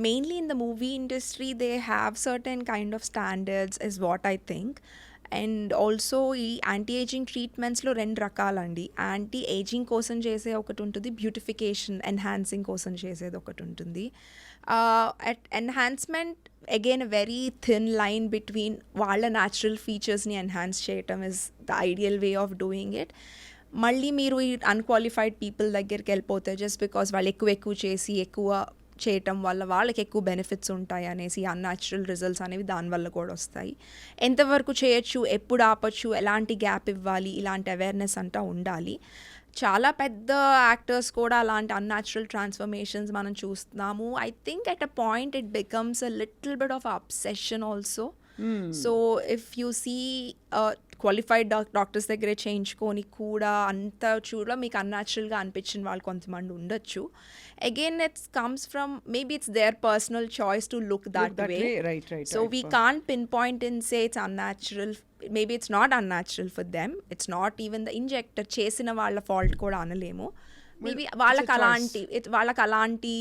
mainly in the movie industry, they have certain kind of standards is what I think. And also ఈ anti ageing ట్రీట్మెంట్స్లో 2 రకాలండి. Anti ageing కోసం చేసే ఒకటి ఉంటుంది, beautification enhancing కోసం చేసేది ఒకటి ఉంటుంది. Enhancement again a very thin line between వాళ్ళ న్యాచురల్ ఫీచర్స్ని ఎన్హాన్స్ చేయటం is the ideal way of doing it. మళ్ళీ మీరు ఈ అన్క్వాలిఫైడ్ పీపుల్ దగ్గరికి వెళ్ళిపోతే జస్ట్ బికాస్ వాళ్ళు ఎక్కువ చేసి ఎక్కువ చేయటం వల్ల వాళ్ళకి ఎక్కువ బెనిఫిట్స్ ఉంటాయి అనేసి అన్యాచురల్ రిజల్ట్స్ అనేవి దానివల్ల కూడా వస్తాయి. ఎంతవరకు చేయొచ్చు, ఎప్పుడు ఆపచ్చు, ఎలాంటి గ్యాప్ ఇవ్వాలి, ఇలాంటి అవేర్నెస్ అంతా ఉండాలి. చాలా పెద్ద యాక్టర్స్ కూడా అలాంటి అన్యాచురల్ ట్రాన్స్ఫర్మేషన్స్ మనం చూస్తున్నాము. I think at a point it becomes a little bit of obsession also. So if you see qualified doctors దగ్గరే చేయించుకొని కూడా అంత చూడ మీకు అన్యాచురల్గా అనిపించిన వాళ్ళు కొంతమంది ఉండొచ్చు. Again it's comes from maybe it's their personal choice to look that way. So we can't pin point in say it's unnatural. Maybe it's not unnatural for them, it's not even the injector చేసిన వాళ్ళ fault కూడా అనలేము. Maybe వాళ్ళకి అలాంటి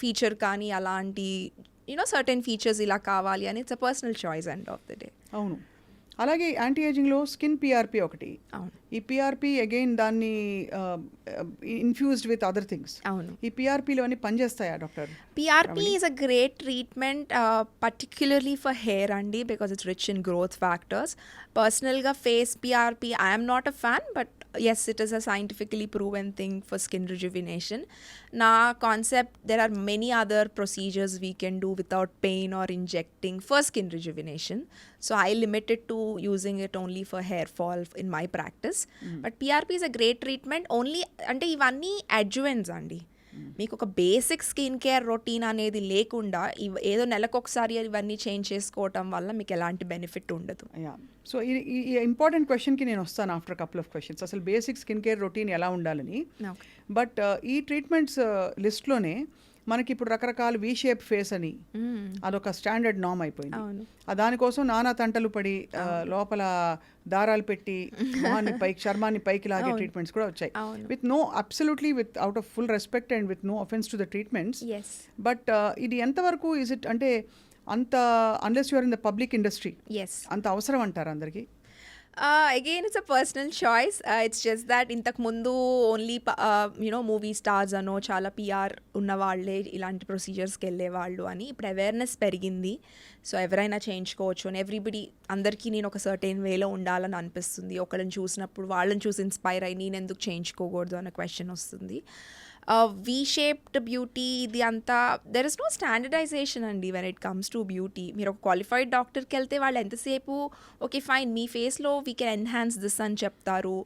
feature కానీ అలాంటి certain features ఇలా కావాలి అని it's a personal choice end of the day. అవును. అలాగే యాంటీ ఏజింగ్లో స్కిన్ పిఆర్పి ఒకటి. అవును, ఈ పిఆర్పి అగైన్ దాన్ని ఇన్ఫ్యూజ్డ్ విత్ అదర్ థింగ్స్. అవును. ఈ పిఆర్పిలో అన్ని పనిచేస్తాయా doctor? PRP is a great treatment, particularly for hair andi, because it's rich in growth factors. Personally, face PRP, I am not a fan, but yes, it is a scientifically proven thing for skin rejuvenation. Na concept, there are many other procedures we can do without pain or injecting for skin rejuvenation. So I limit it to using it only for hair fall in my practice. But PRP is a great treatment. Only ante ivanni adjuvants andi. మీకు ఒక basic skin care routine అనేది లేకుండా ఏదో నెలకొకసారి ఇవన్నీ change చేసుకోవటం వల్ల మీకు ఎలాంటి బెనిఫిట్ ఉండదు. సో ఈ ఇంపార్టెంట్ క్వశ్చన్కి నేను వస్తాను ఆఫ్టర్ కపుల్ ఆఫ్ క్వశ్చన్స్, అసలు బేసిక్ స్కిన్ కేర్ రొటీన్ ఎలా ఉండాలని. బట్ ఈ ట్రీట్మెంట్స్ లిస్ట్లోనే మనకి ఇప్పుడు రకరకాల వీ షేప్ ఫేస్ అని అదొక స్టాండర్డ్ నామ్ అయిపోయింది. దానికోసం నానా తంటలు పడి లోపల దారాలు పెట్టి మొహాన్ని పైకి చర్మాన్ని పైకి లాగే ట్రీట్మెంట్స్ కూడా వచ్చాయి. With no absolutely without of full respect and with no offence to the treatments. But ఇది ఎంతవరకు ఇస్ ఇట్ అంటే అంత unless you're in the public industry అంత అవసరం అంటారు అందరికీ? Again, it's a personal choice. It's just that ఇంతకు ముందు ఓన్లీ మూవీ స్టార్స్ అనో చాలా పిఆర్ ఉన్న వాళ్ళే ఇలాంటి ప్రొసీజర్స్కి వెళ్ళేవాళ్ళు అని. ఇప్పుడు అవేర్నెస్ పెరిగింది, సో ఎవరైనా చేయించుకోవచ్చు అని ఎవ్రీబడి, అందరికీ నేను ఒక సర్టెన్ వేలో ఉండాలని అనిపిస్తుంది. ఒకళ్ళని చూసినప్పుడు వాళ్ళని చూసి ఇన్స్పైర్ అయ్యి నేను ఎందుకు చేయించుకోకూడదు అన్న క్వశ్చన్ వస్తుంది. వీ షేప్డ్ బ్యూటీ ఇది అంతా దెర్ ఇస్ నో స్టాండర్డైజేషన్ అండి when it comes to beauty. మీరు ఒక క్వాలిఫైడ్ డాక్టర్కి వెళ్తే వాళ్ళు ఎంతసేపు ఓకే ఫైన్ మీ ఫేస్లో వీ కెన్ ఎన్హాన్స్ దిస్ అని చెప్తారు.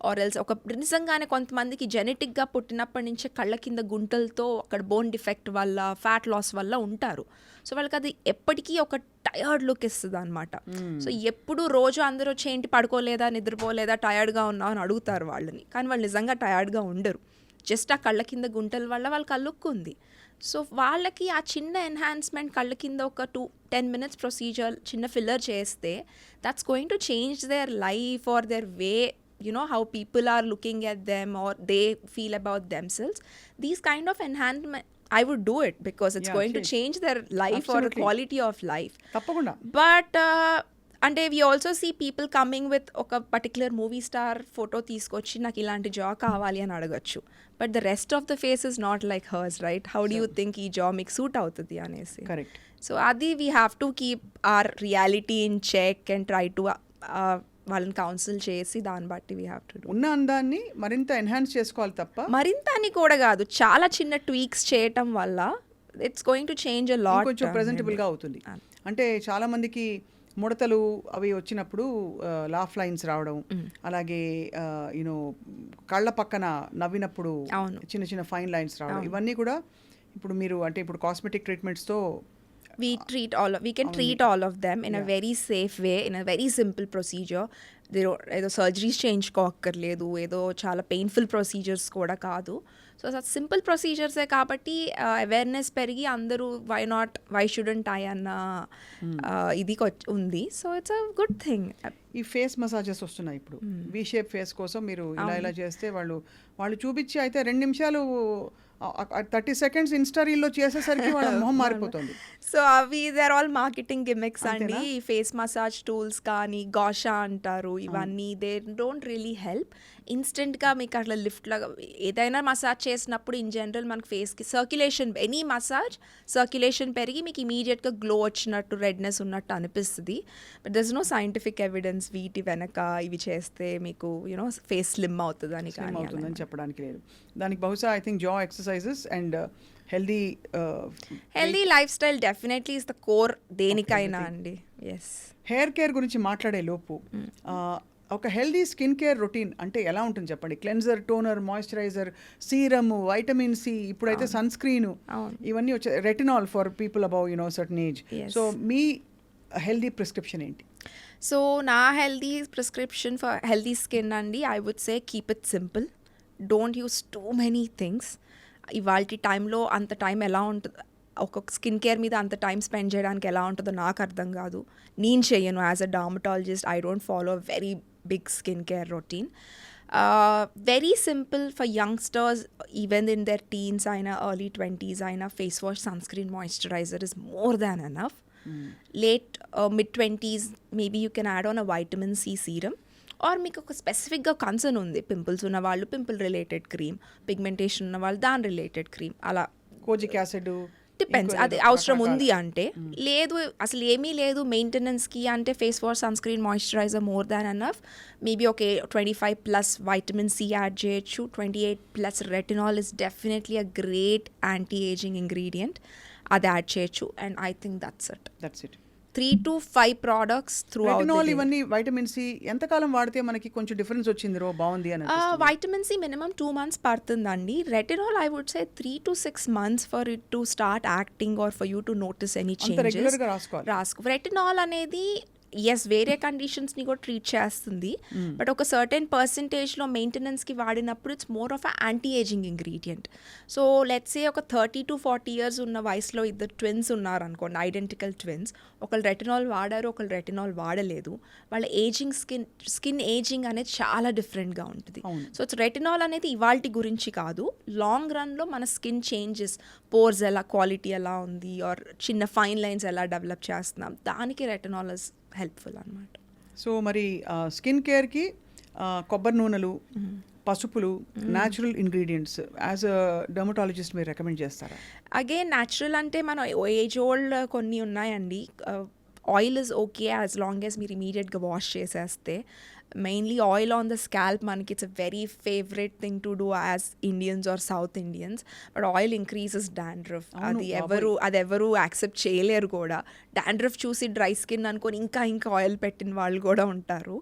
ఆర్ ఎల్స్ ఒక నిజంగానే కొంతమందికి జెనెటిక్గా పుట్టినప్పటి నుంచే కళ్ళ కింద గుంటలతో అక్కడ బోన్ డిఫెక్ట్ వల్ల ఫ్యాట్ లాస్ వల్ల ఉంటారు. సో వాళ్ళకి అది ఎప్పటికీ ఒక టయర్డ్ లుక్ ఇస్తుంది అనమాట. సో ఎప్పుడు రోజు అందరూ వచ్చేంటి పడుకోలేదా నిద్రపోలేదా టయర్డ్గా ఉన్నావు అని అడుగుతారు వాళ్ళని, కానీ వాళ్ళు నిజంగా టయర్డ్గా ఉండరు. జస్ట్ ఆ కళ్ళ కింద గుంటల వల్ల వాళ్ళకి ఆ లుక్ ఉంది. సో వాళ్ళకి ఆ చిన్న ఎన్హాన్స్మెంట్ కళ్ళ కింద ఒక 10 minutes ప్రొసీజర్ చిన్న ఫిల్లర్ చేస్తే that's going to change their life or their way, how people are looking at them or they feel about themselves. These kind of enhancement, I would do it because it's going to change their life or quality of life. తప్పకుండా. But అంటే we also see people coming with ఒక particular movie star photo తీసుకొచ్చి నాకు ఇలాంటి jaw కావాలి అని అడగచ్చు. But the rest of the face is not like hers, right? How do you think ఈ జా మీకు సూట్ అవుతుంది అనేసి. కరెక్ట్. సో అది we have to keep our reality in check and try to వాళ్ళని counsel చేసి దాన్ని బట్టి we have to do. ఉన్న అందాన్ని మరింత ఎన్హాన్స్ చేసుకోవాలి తప్ప మరింత అని కూడా కాదు, చాలా చిన్న ట్వీక్స్ చేయటం వల్ల it's going to change a lot. కొంచెం ప్రెజెంటబుల్గా అవుతుంది. అంటే చాలా మందికి ముడతలు అవి వచ్చినప్పుడు లాఫ్ లైన్స్ రావడం, అలాగే యూనో కళ్ళ పక్కన నవ్వినప్పుడు చిన్న చిన్న ఫైన్ లైన్స్ రావడం, ఇవన్నీ కూడా ఇప్పుడు మీరు అంటే ఇప్పుడు cosmetic ట్రీట్మెంట్స్తో we can treat all of them in a very safe way, in a very simple procedure. ఏదో సర్జరీస్ చేయించుకోక్కర్లేదు, ఏదో చాలా పెయిన్ఫుల్ ప్రొసీజర్స్ కూడా కాదు. సో సింపుల్ ప్రొసీజర్సే కాబట్టి అవేర్నెస్ పెరిగి అందరూ వై షుడెంట్ ఐ అన్న ఇది ఉంది. So it's a good thing. ఈ ఫేస్ మసాజెస్ వస్తున్నాయి ఇప్పుడు, వి షేప్ ఫేస్ కోసం మీరు ఇలా చేస్తే వాళ్ళు చూపించి అయితే 2 నిమిషాలు 30 seconds ఇన్స్టా రీల్లో చేసేసరికి వాళ్ళ మొహం మారిపోతుంది. సో అవి they are all marketing gimmicks అండి. ఫేస్ మసాజ్ టూల్స్ కానీ గాషా అంటారు, ఇవన్నీ దే డోంట్ రియలీ హెల్ప్. ఇన్స్టెంట్గా మీకు అట్లా లిఫ్ట్ లాగా ఏదైనా మసాజ్ చేసినప్పుడు ఇన్ జనరల్ మనకి ఫేస్కి సర్క్యులేషన్, ఎనీ మసాజ్ సర్క్యులేషన్ పెరిగి మీకు ఇమీడియట్గా గ్లో వచ్చినట్టు రెడ్నెస్ ఉన్నట్టు అనిపిస్తుంది. But there is no scientific evidence వీటి వెనక ఇవి చేస్తే మీకు ఫేస్ స్లిమ్ అవుతుంది అని అవుతుందని చెప్పడానికి లేదు. దానికి బహుశా ఐ థింక్ జా exercises and healthy life style definitely is the core దేనికైనా అండి. ఎస్. హెయిర్ కేర్ గురించి మాట్లాడే లోపు ఒక హెల్దీ స్కిన్ కేర్ రొటీన్ అంటే ఎలా ఉంటుంది చెప్పండి? Cleanser, toner, moisturiser, serum, vitamin C, ఇప్పుడైతే సన్ స్క్రీన్, ఇవన్నీ వచ్చే retinol for people above certain age. So మీ హెల్దీ ప్రిస్క్రిప్షన్ ఏంటి? సో నా healthy prescription for healthy skin అండి, I would say keep it simple. Don't use too many things. ఇవాళ టైంలో అంత టైం ఎలా ఉంటుంది, ఒక్కొక్క స్కిన్ కేర్ మీద అంత టైం స్పెండ్ చేయడానికి ఎలా ఉంటుందో నాకు అర్థం కాదు. నేను చెయ్యను as a dermatologist. I don't follow very big skin care routine. Very simple for youngsters, even in their teens అయినా ఎర్లీ 20s అయినా face wash, sunscreen, moisturiser is more than enough. Late mid-20s maybe you can add on a vitamin C serum, or మీకు ఒక స్పెసిఫిక్గా concern ఉంది, pimples ఉన్న వాళ్ళు pimple related cream, pigmentation ఉన్న వాళ్ళు దాని రిలేటెడ్ క్రీమ్, అలా కోజిక్ యాసిడ్ డిపెండ్స్. అది అవసరం ఉంది అంటే. లేదు అసలు ఏమీ లేదు మెయింటెనెన్స్కి అంటే face wash, sunscreen, moisturiser more than enough. Maybe okay 25+ vitamin C add చేయొచ్చు. 28+ retinol is definitely a great anti ageing ingredient, అది యాడ్ చేయొచ్చు. And I think that's it. 3 to 5 products throughout the day. ఇవన్నీ vitamin C ఎంతకాలం వాడితే మనకి కొంచెం difference వచ్చింది బాగుంది అని? వైటమిన్ సి మినిమం 2 months పడుతుందండి. Retinol I would say 3 to 6 months for it to start acting are for you to notice any changes. Retinol అనేది ఎస్ వేరే కండిషన్స్ని కూడా ట్రీట్ చేస్తుంది, బట్ ఒక సర్టెన్ పర్సంటేజ్లో మెయింటెనెన్స్కి వాడినప్పుడు it's more of a anti ageing ingredient. So let's say ఒక 30 to 40 years ఉన్న వయసులో ఇద్దరు ట్విన్స్ ఉన్నారనుకోండి, ఐడెంటికల్ ట్విన్స్, ఒకళ్ళు రెటినాల్ వాడారు, ఒకళ్ళు రెటినాల్ వాడలేదు, వాళ్ళ ఏజింగ్ స్కిన్ ఏజింగ్ అనేది చాలా డిఫరెంట్గా ఉంటుంది. సో ఇట్స్ రెటినాల్ అనేది ఇవాల్టి గురించి కాదు, లాంగ్ రన్లో మన స్కిన్ చేంజెస్, పోర్స్ ఎలా క్వాలిటీ ఎలా ఉంది, ఆర్ చిన్న ఫైన్ లైన్స్ ఎలా డెవలప్ చేస్తున్నాం, దానికి రెటినాల్ ఇస్ హెల్ప్ఫుల్ అనమాట. సో మరి స్కిన్ కేర్కి కొబ్బరి నూనెలు, పసుపులు, natural ingredients as a dermatologist మీరు రికమెండ్ చేస్తారా? అగైన్ న్యాచురల్ అంటే మన ఏజ్ ఓల్డ్ కొన్ని ఉన్నాయండి. Oil is okay as long as మీరు ఇమీడియట్గా వాష్ చేసేస్తే. Mainly oil on the scalp మనకి it's a very favourite thing to do as Indians or South Indians. But oil increases dandruff. అది ఎవరు యాక్సెప్ట్ చేయలేరు కూడా. డాండ్రఫ్ చూసి డ్రై స్కిన్ అనుకొని ఇంకా ఆయిల్ పెట్టిన వాళ్ళు కూడా ఉంటారు.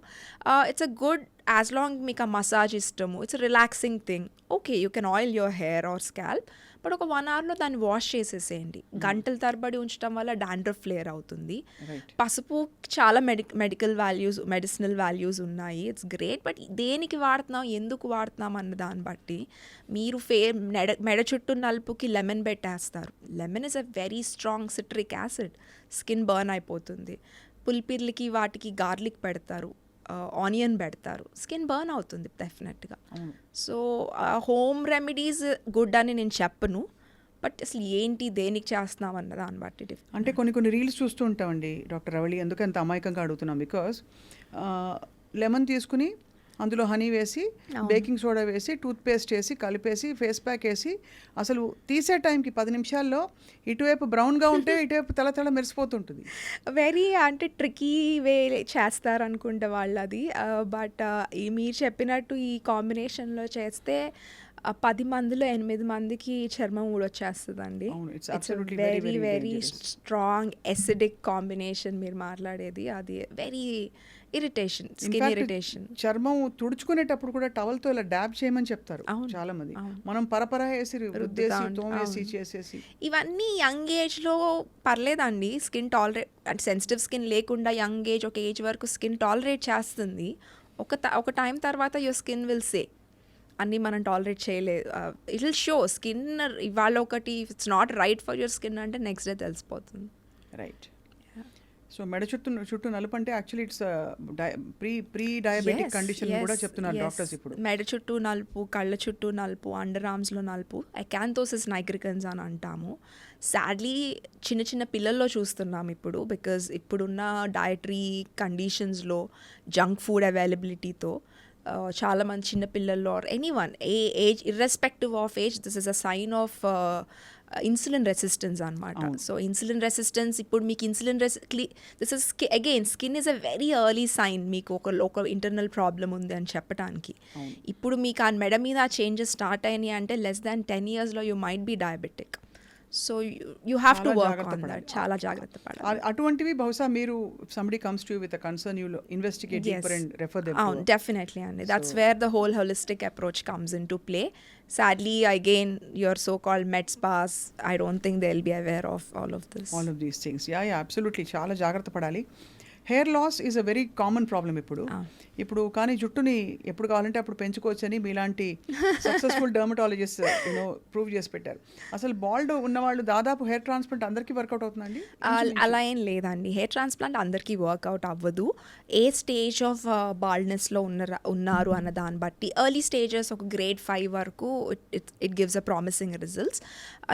It's a good as long మీకు ఆ మసాజ్ ఇష్టము, it's relaxing thing. Okay, you can oil your hair or scalp, but ఒక 1 అవర్లో దాన్ని వాష్ చేసేసేయండి. గంటల తరబడి ఉంచడం వల్ల డాండ్రఫ్ ఫ్లేర్ అవుతుంది. పసుపు చాలా మెడిసినల్ వాల్యూస్ ఉన్నాయి. It's great. బట్ దేనికి వాడుతున్నాం, ఎందుకు వాడుతున్నాం అన్న దాన్ని బట్టి మీరు మెడ చుట్టూ నలుపుకి లెమన్ పెట్టేస్తారు. Lemon is a very strong citric acid. Skin burn అయిపోతుంది. పుల్పిర్లకి వాటికి గార్లిక్ పెడతారు, ఆనియన్ పెడతారు, స్కిన్ బర్న్ అవుతుంది డెఫినెట్గా. సో హోమ్ రెమెడీస్ గుడ్ అని నేను చెప్పను, బట్ అసలు ఏంటి దేనికి చేస్తున్నాం అన్న దాన్ని బట్టి. అంటే కొన్ని రీల్స్ చూస్తూ ఉంటామండి డాక్టర్ రవళి, ఎందుకంత అమాయకంగా అడుగుతున్నాం. బికాస్ లెమన్ తీసుకుని అందులో హనీ వేసి, బేకింగ్ సోడా వేసి, టూత్ పేస్ట్ వేసి కలిపేసి, ఫేస్ ప్యాక్ వేసి, అసలు తీసే టైంకి 10 నిమిషాల్లో ఇటువైపు బ్రౌన్గా ఉంటే ఇటువైపు తల మెరిసిపోతుంటుంది. వెరీ అంటే ట్రికీ వే చేస్తారనుకుంటే వాళ్ళు అది. బట్ మీరు చెప్పినట్టు ఈ కాంబినేషన్లో చేస్తే 10 మందిలో 8 మందికి చర్మం ఊడొచ్చేస్తుందండి. It's very very strong acidic combination మీరు మాట్లాడేది. అది వెరీ ఇరిటేషన్, స్కిన్ ఇరిటేషన్. చర్మం తుడుచుకునేటప్పుడు కూడా టవల్తో ఇలా డాబ్ చేయమని చెప్తారు చాలా మంది. మనం పరపరా వేసి రుద్దేసి తోమేసి చేసేసి. ఇవన్నీ యంగ్ ఏజ్లో పర్లేదండి. స్కిన్ టాలరేట్ అంటే సెన్సిటివ్ స్కిన్ లేకుండా యంగ్ ఏజ్ ఒక ఏజ్ వరకు స్కిన్ టాలరేట్ చేస్తుంది. ఒక టైం తర్వాత యువర్ స్కిన్ విల్ సే అన్నీ మనం టాలరేట్ చేయలేదు. It will show. స్కిన్ ఇవాళ ఒకటి it's not right for your skin అంటే నెక్స్ట్ డే తెలిసిపోతుంది. రైట్. సో మెడ చుట్టూ నలుపు అంటే actually it's pre diabetic condition కూడా చెప్తున్నారు డాక్టర్స్ ఇప్పుడు. మెడ చుట్టూ నలుపు, కళ్ళ చుట్టూ నలుపు, అండర్ ఆర్మ్స్లో నలుపు, అకాంతోసిస్ నైగ్రికన్స్ అని అంటాము. సాడ్లీ చిన్న పిల్లల్లో చూస్తున్నాం ఇప్పుడు. బికాజ్ ఇప్పుడున్న డయటరీ కండిషన్స్లో జంక్ ఫుడ్ అవైలబిలిటీతో చాలామంది చిన్నపిల్లల్లో or anyone age irrespective of age this is a sign of insulin resistance అనమాట. సో ఇన్సులిన్ రెసిస్టెన్స్ ఇప్పుడు మీకు this is again skin is a very early sign మీకు ఒక ఇంటర్నల్ ప్రాబ్లం ఉంది అని చెప్పడానికి. ఇప్పుడు మీకు ఆ మెడ మీద ఆ చేంజెస్ స్టార్ట్ అయినాయి అంటే లెస్ దాన్ 10 yearsలో you might be diabetic. So you have to work on that. చాలా జాగ్రత్త పడాలి. అటువంటివి బహుశా మీరు somebody comes to you with a concern, you investigate deeper and refer them. Definitely అండి. That's where the whole holistic approach comes into play. Sadly, again, your so-called med spas, I don't think they'll be aware of all of this. All of these things. Yeah, absolutely. చాలా జాగ్రత్త పడాలి. Hair loss is a very common problem ఇప్పుడు కానీ జుట్టుని ఎప్పుడు కావాలంటే అప్పుడు పెంచుకోవచ్చని మీలాంటి సక్సెస్ఫుల్ డర్మటాలజిస్ట్ ప్రూవ్ చేసి పెట్టారు. అసలు బాల్డ్ ఉన్నవాళ్ళు దాదాపు హెయిర్ ట్రాన్స్ప్లాంట్ అందరికీ వర్కౌట్ అవుతుందండి? అలా ఏం లేదండి. హెయిర్ ట్రాన్స్ప్లాంట్ అందరికీ వర్కౌట్ అవ్వదు. ఏ స్టేజ్ ఆఫ్ బాల్డ్నెస్లో ఉన్నారు అన్న దాన్ని బట్టి. ఎర్లీ స్టేజెస్ ఒక grade 5 వరకు it gives a promising results.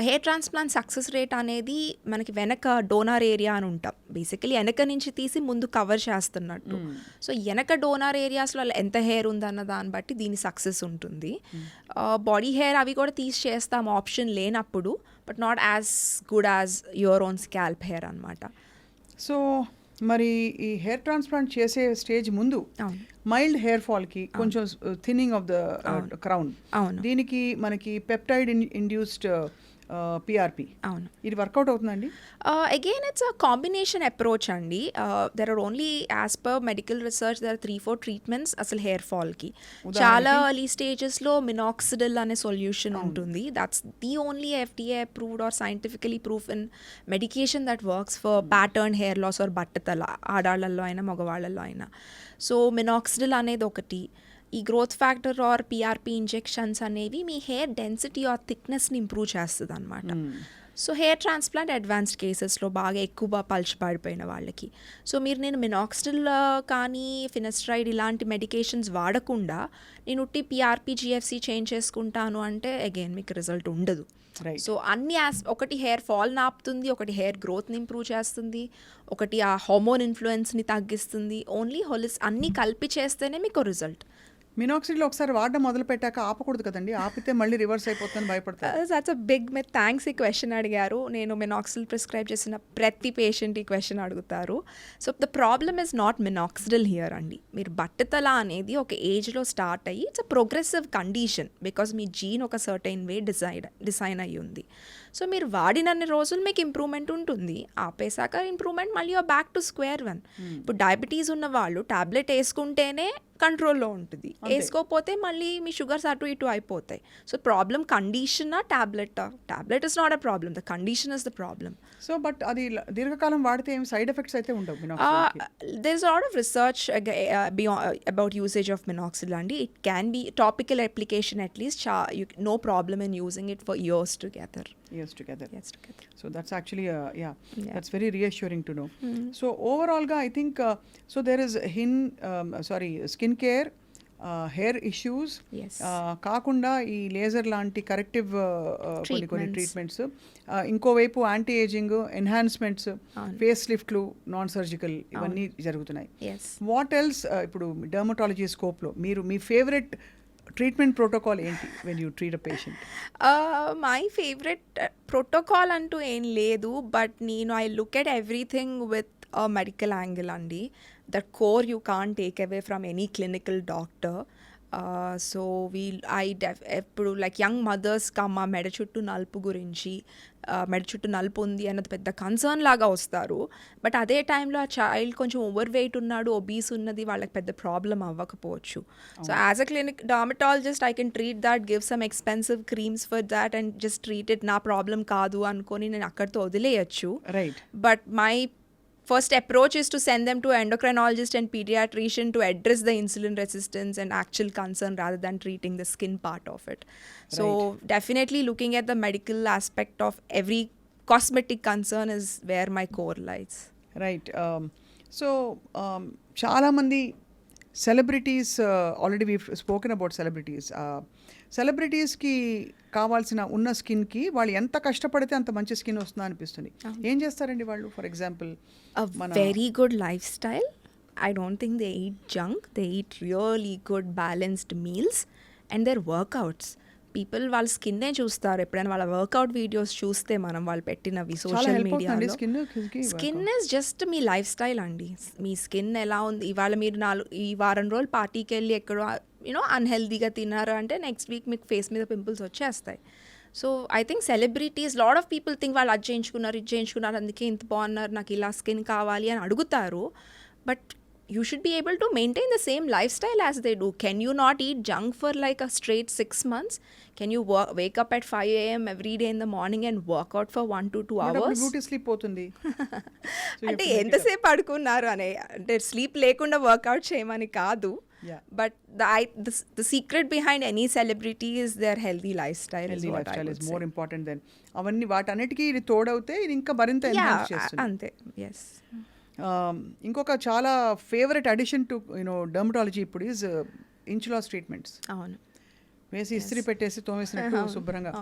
Hair transplant success rate అనేది మనకి వెనక డోనార్ ఏరియా అని ఉంటాం. బేసికలీ వెనక నుంచి తీసి ముందు కవర్ చేస్తున్నట్టు. సో వెనక డోనార్ ఏరియాస్లో ఎంత హెయిర్ ఉందన్న దాన్ని బట్టి దీని సక్సెస్ ఉంటుంది. బాడీ హెయిర్ అవి కూడా తీసి చేస్తాం ఆప్షన్ లేనప్పుడు, but not as good as your own scalp hair అనమాట. సో మరి ఈ హెయిర్ ట్రాన్స్ప్లాంట్ చేసే స్టేజ్ ముందు మైల్డ్ హెయిర్ ఫాల్కి కొంచెం థిన్నింగ్ ఆఫ్ ద క్రౌన్, దీనికి మనకి పెప్టైడ్ ఇండ్యూస్డ్ PRP, అవును, ఇది వర్కౌట్ అవుతుందండి? Again it's a combination approach అండి. There are only as per medical research there are 3-4 treatments అసలు హెయిర్ ఫాల్కి. చాలా ఎర్లీ స్టేజెస్లో మినాక్సిడిల్ అనే సొల్యూషన్ ఉంటుంది. That's the only FDA approved or scientifically proven medication that works for pattern hair loss or బట్టతల, ఆడాళ్ళల్లో అయినా మగవాళ్ళల్లో అయినా. సో మినాక్సిడిల్ అనేది ఒకటి. ఈ growth factor or PRP injections అనేవి మీ హెయిర్ డెన్సిటీ ఆర్ థిక్నెస్ని ఇంప్రూవ్ చేస్తుంది అనమాట. సో హెయిర్ ట్రాన్స్ప్లాంట్ అడ్వాన్స్డ్ కేసెస్లో బాగా ఎక్కువ పడిపోయిన వాళ్ళకి. సో నేను మినాక్సిడిల్ కానీ ఫినస్ట్రైడ్ ఇలాంటి మెడికేషన్స్ వాడకుండా నేను ఉట్టి పిఆర్పి జిఎఫ్సి చేంజ్ చేసుకుంటాను అంటే అగైన్ మీకు రిజల్ట్ ఉండదు. Right. సో అన్ని ఒకటి హెయిర్ ఫాల్ ఆపుతుంది, ఒకటి హెయిర్ గ్రోత్ని ఇంప్రూవ్ చేస్తుంది, ఒకటి ఆ హార్మోన్ ఇన్ఫ్లుయెన్స్ని తగ్గిస్తుంది. ఓన్లీ అన్నీ కలిపి చేస్తేనే మీకు రిజల్ట్. మినాక్సిడిల్ ఒకసారి వాడడం మొదలు పెట్టాక ఆపకూడదు కదండి, ఆపితే మళ్ళీ రివర్స్ అయిపోతుందని భయపడతారు. That's a big myth. Thanks ఈ క్వశ్చన్ అడిగారు. నేను మినాక్సిడిల్ ప్రిస్క్రైబ్ చేసిన ప్రతి పేషెంట్ ఈ క్వశ్చన్ అడుగుతారు. So the problem is not minoxidil here అండి. మీరు బట్టతల అనేది ఒక ఏజ్లో స్టార్ట్ అయ్యి it's a progressive condition because మీ జీన్ ఒక సర్టైన్ వే డిజైన్ అయ్యి ఉంది. సో మీరు వాడినన్ని రోజులు మీకు ఇంప్రూవ్మెంట్ ఉంటుంది, ఆపేశాక ఇంప్రూవ్మెంట్ మళ్ళీ బ్యాక్ టు స్క్వేర్ వన్. ఇప్పుడు డయాబెటీస్ ఉన్న వాళ్ళు టాబ్లెట్ వేసుకుంటేనే కంట్రోల్లో ఉంటుంది, వేసుకోకపోతే మళ్ళీ మీ షుగర్స్ అటు ఇటు అయిపోతాయి. So problem condition tablet is not a problem, the condition is the problem. So but అది దీర్ఘకాలం వాడితే ఏం సైడ్ ఎఫెక్ట్స్ అయితే ఉండవు there is a lot of research about usage of minoxidil and it can be topical application at least no problem in using it for years together. So that's actually that's very reassuring to know. So overall ga I think so there is skin care, hair issues కాకుండా ఈ laser లాంటి corrective కొన్ని treatments, ఇంకోవైపు anti ageing, enhancements, face లిఫ్ట్లు, non surgical ఇవన్నీ జరుగుతున్నాయి. What else ఇప్పుడు dermatology స్కోప్లో మీరు మీ ఫేవరెట్ ట్రీట్మెంట్ ప్రోటోకాల్ ఏంటి when you treat a patient? My favourite protocol అంటూ ఏం లేదు, but I look at everything with a medical angle andi. That core you can't take away from any clinical doctor. So ఎప్పుడు like young mothers కమ్మ మెడ చుట్టూ నలుపు గురించి, మెడ చుట్టూ నలుపు ఉంది అన్నది పెద్ద కన్సర్న్ లాగా వస్తారు. బట్ అదే టైంలో ఆ చైల్డ్ కొంచెం ఓవర్ వెయిట్ ఉన్నాడు, ఒబీస్ ఉన్నది, వాళ్ళకి పెద్ద ప్రాబ్లం అవ్వకపోవచ్చు. So as a clinic dermatologist I can treat that, give some expensive creams for that and just treat it. నా ప్రాబ్లం కాదు అనుకొని నేను అక్కడితో వదిలేయచ్చు. But my first approach is to send them to endocrinologist and pediatrician to address the insulin resistance and actual concern rather than treating the skin part of it. So definitely looking at the medical aspect of every cosmetic concern is where my core lies. Right. Chala mandi celebrities, already we've spoken about celebrities. సెలబ్రిటీస్కి కావాల్సిన ఉన్న స్కిన్కి వాళ్ళు ఎంత కష్టపడితే అంత మంచి skin వస్తుందా అనిపిస్తుంది. ఏం చేస్తారండి వాళ్ళు? For example very good life style. I don't think they eat junk, they eat really good balanced meals and their workouts. People వాళ్ళ స్కిన్నే చూస్తారు. ఎప్పుడైనా వాళ్ళ వర్కౌట్ వీడియోస్ చూస్తే మనం వాళ్ళు పెట్టినవి సోషల్ మీడియాలో, skin is just me life style అండి. మీ స్కిన్ ఎలా ఉంది, ఇవాళ మీరు ఈ వారం రోజులు పార్టీకి వెళ్ళి ఎక్కడో అన్హెల్దీగా తిన్నారు అంటే నెక్స్ట్ వీక్ మీకు ఫేస్ మీద పింపుల్స్ వచ్చేస్తాయి. So I think celebrities, lot of people think వాళ్ళు అది చేయించుకున్నారు, ఇది చేయించుకున్నారు, అందుకే ఇంత బాగున్నారు, నాకు ఇలా స్కిన్ కావాలి అని అడుగుతారు. But you should be able to maintain the same lifestyle as they do. Can you not eat junk for like a straight 6 months? Can you wake up at 5 a.m. every day in the morning and work out for 1 to 2 hours? Beauty sleep పోతుంది అంటే ఎంతసేపు పడుకున్నారు అనే, అంటే sleep లేకుండా work out చేయమని కాదు. But the secret behind any celebrity is their healthy lifestyle. Healthy lifestyle is more important than అవన్నీ వాటన్నిటికీ ఇది తోడవుతే ఇది ఇంకా మరింత ఎన్హాన్స్ చేస్తుంది. అంతే. yes. ఇంకొక చాలా ఫేవరెట్ అడిషన్ టు డర్మటాలజీ ఇప్పుడు ఈజ్ ఇంచులాస్ ట్రీట్మెంట్స్. అవును, వేసి ఇస్త్రీ పెట్టేసి తోమేసినట్టు శుభ్రంగా.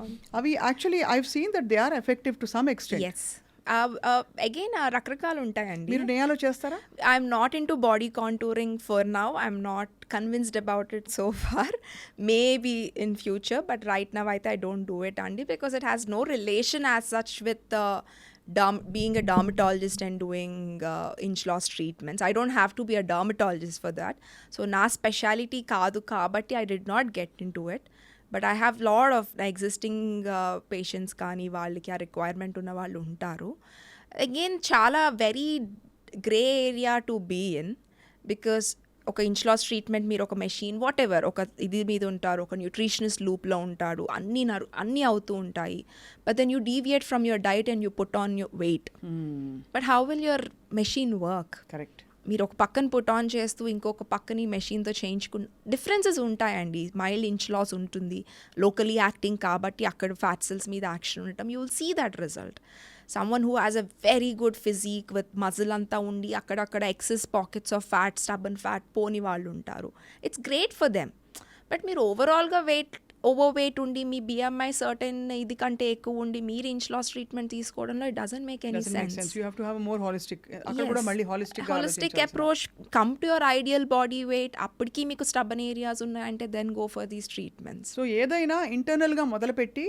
అవి actually I have seen that they are effective to some extent. Again రకరకాలు ఉంటాయండి. మీరు నేయాలో చేస్తారా? I'm not into body contouring for now. I'm not convinced about it so far. Maybe in future, but right now అయితే I don't do it అండి, because it has no relation as such with being a dermatologist and doing inch loss treatments. I don't have to be a dermatologist for that. So na specialty kaadu kabatti I did not get into it. But I have lot of existing patients kaani valliki aa requirement unna vallu untaru. Again chala very gray area to be in, because ఒక inch loss treatment మీరు ఒక machine what ever ఒక ఇది మీద ఉంటారు, ఒక nutritionist లూప్లో ఉంటాడు, అన్నీ అవుతూ ఉంటాయి. But then you deviate from your diet and you put on your weight. But how will your machine work? Correct. మీరు ఒక పక్కన పుట్ ఆన్ చేస్తూ ఇంకొక పక్కని మెషిన్తో డిఫరెన్సెస్ ఉంటాయండి. మైల్డ్ ఇంచ్ లాస్ ఉంటుంది, లోకలీ యాక్టింగ్ కాబట్టి అక్కడ ఫ్యాట్ సెల్స్ మీద యాక్షన్ ఉండటం, you will see that result. Someone who has a very good physique with muscle అంతా ఉండి అక్కడక్కడ excess pockets of fat, stubborn fat పోని వాళ్ళు ఉంటారు. It's great for them. But మీరు ఓవరాల్గా ఓవర్ వెయిట్ ఉండి మీ బిఎంఐ సర్టెన్ ఇది కంటే ఎక్కువ ఉండి మీరు ఇంచ్ లాస్ ట్రీట్మెంట్ తీసుకోవడంలో it doesn't make any sense. You have to have more holistic, అక్కడ కూడా మళ్ళీ holistic approach, come to your ideal body weight. అప్పటికి మీకు స్టబన్ ఏరియాస్ ఉన్నాయంటే then go for these treatments. So ఏదైనా ఇంటర్నల్గా మొదలుపెట్టి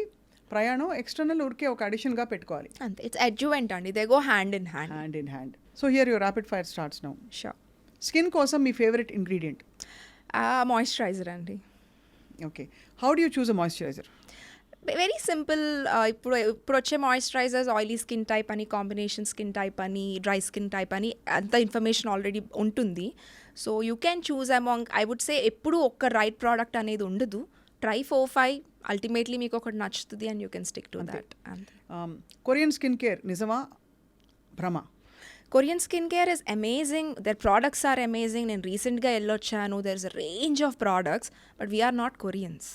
ప్రయాణం ఎక్స్టర్నల్ ఊరికే ఒక అడిషన్గా పెట్టుకోవాలి. అంతే, ఇట్స్ అడ్జువెంట్ అండి, they go hand in hand. So here your rapid fire starts now. Sure. Skin కోసం మీ ఫేవరెట్ ఇంగ్రీడియంట్? మాయిశ్చరైజర్ అండి. Okay, how do you choose a moisturiser? Very simple. ఇప్పుడు వచ్చే మాయిశ్చరైజర్స్ ఆయిలీ స్కిన్ టైప్ అని, combination skin type అని, dry skin type అని అంత information already ఉంటుంది. So you can choose among, I would say ఎప్పుడు ఒక్క రైట్ ప్రోడక్ట్ అనేది ఉండదు. ట్రై 4-5, అల్టిమేట్లీ మీకు ఒకటి నచ్చుతుంది and you can stick to that. Korean skin care నిజమా భ్రమ? Korean skin care is amazing, their products are amazing. నేను రీసెంట్గా వెళ్ళొచ్చాను, there is a range of products, but we're not Koreans.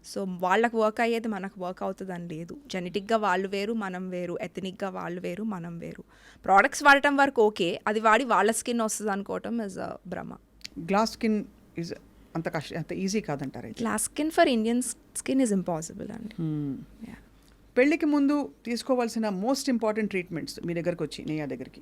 So వాళ్ళకి work అయ్యేది మనకు వర్క్ అవుతుంది అని లేదు. జెనెటిక్గా వాళ్ళు వేరు, మనం వేరు. ఎథనిక్గా వాళ్ళు వేరు, మనం వేరు. ప్రోడక్ట్స్ వాడటం వరకు ఓకే, అది వాడి వాళ్ళ స్కిన్ వస్తుంది అనుకోవటం ఇస్ అ భ్రమ. గ్లాస్ స్కిన్ ఇస్ అంత ఈజీ కాదంటారు? Glass skin for Indian skin is impossible అండి. పెళ్ళికి ముందు తీసుకోవాల్సిన మోస్ట్ ఇంపార్టెంట్ ట్రీట్మెంట్స్ మీ దగ్గరకు వచ్చి, నేయా దగ్గరికి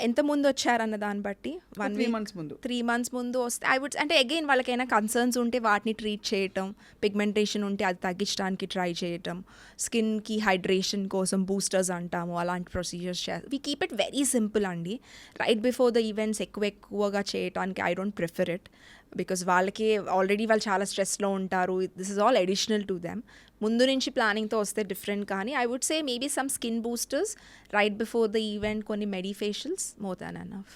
ఎంత ముందు వచ్చారన్న దాన్ని బట్టి 3 months ముందు 3 months ముందు వస్తే ఐ వుడ్, అంటే అగైన్ వాళ్ళకైనా కన్సర్న్స్ ఉంటే వాటిని ట్రీట్ చేయటం, పిగ్మెంటేషన్ ఉంటే అది తగ్గించడానికి ట్రై చేయటం, స్కిన్కి హైడ్రేషన్ కోసం బూస్టర్స్ అంటాము, అలాంటి procedures we keep it very simple అండి. రైట్ బిఫోర్ ద ఈవెంట్స్ ఎక్కువగా చేయటానికి I don't prefer it, because వాళ్ళకి ఆల్రెడీ వాళ్ళు చాలా స్ట్రెస్లో ఉంటారు. This is all additional to them. ముందు నుంచి ప్లానింగ్తో వస్తే డిఫరెంట్, కానీ I would say maybe some skin boosters right before the event, కొన్ని మెడిఫేషియల్స్, మోర్ దాన్ ఎనఫ్.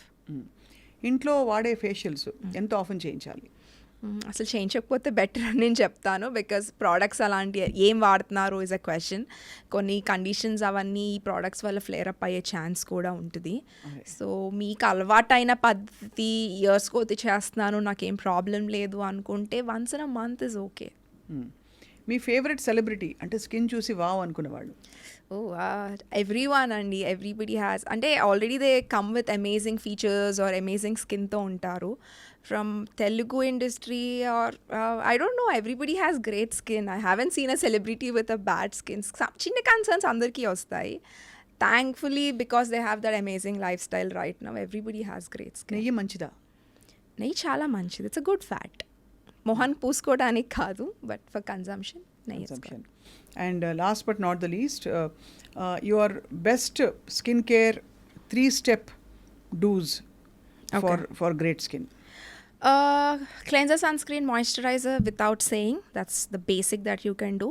ఇంట్లో వాడే ఫేషియల్స్ ఎంత ఆఫెన్ చేయించాలి? అసలు చేయించకపోతే బెటర్ అని నేను చెప్తాను, బికాస్ ప్రోడక్ట్స్ అలాంటి ఏం వాడుతున్నారు ఇస్ అ క్వశ్చన్. కొన్ని కండిషన్స్ అవన్నీ ఈ ప్రోడక్ట్స్ వల్ల ఫ్లేర్ అప్ అయ్యే ఛాన్స్ కూడా ఉంటుంది. సో మీకు అలవాటైన పద్ధతి ఇయర్స్ కొద్ది చేస్తున్నాను, నాకేం ప్రాబ్లం లేదు అనుకుంటే once in a month is okay. మీ ఫేవరెట్ సెలబ్రిటీ, అంటే స్కిన్ చూసి వావ్ అనుకునేవాళ్ళు? ఎవ్రీవన్ అండి, ఎవ్రీబడి హ్యాస్, అంటే already they come with amazing features or amazing స్కిన్తో ఉంటారు. From Telugu industry or I don't know, everybody has great skin. I haven't seen a celebrity with a bad skin. చిన్న concerns అందరికీ వస్తాయి. Thankfully because they have that amazing lifestyle right now, everybody has great skin. నెయ్యి మంచిదా? నెయ్యి చాలా మంచిది, it's a good fat. మొహన్ పూసుకోవడానికి కాదు, but for consumption నెయ్యి. And last but not the least, your best skin care 3-step do's for great skin. Cleanser, sunscreen, moisturizer without saying. That's the basic that you can do.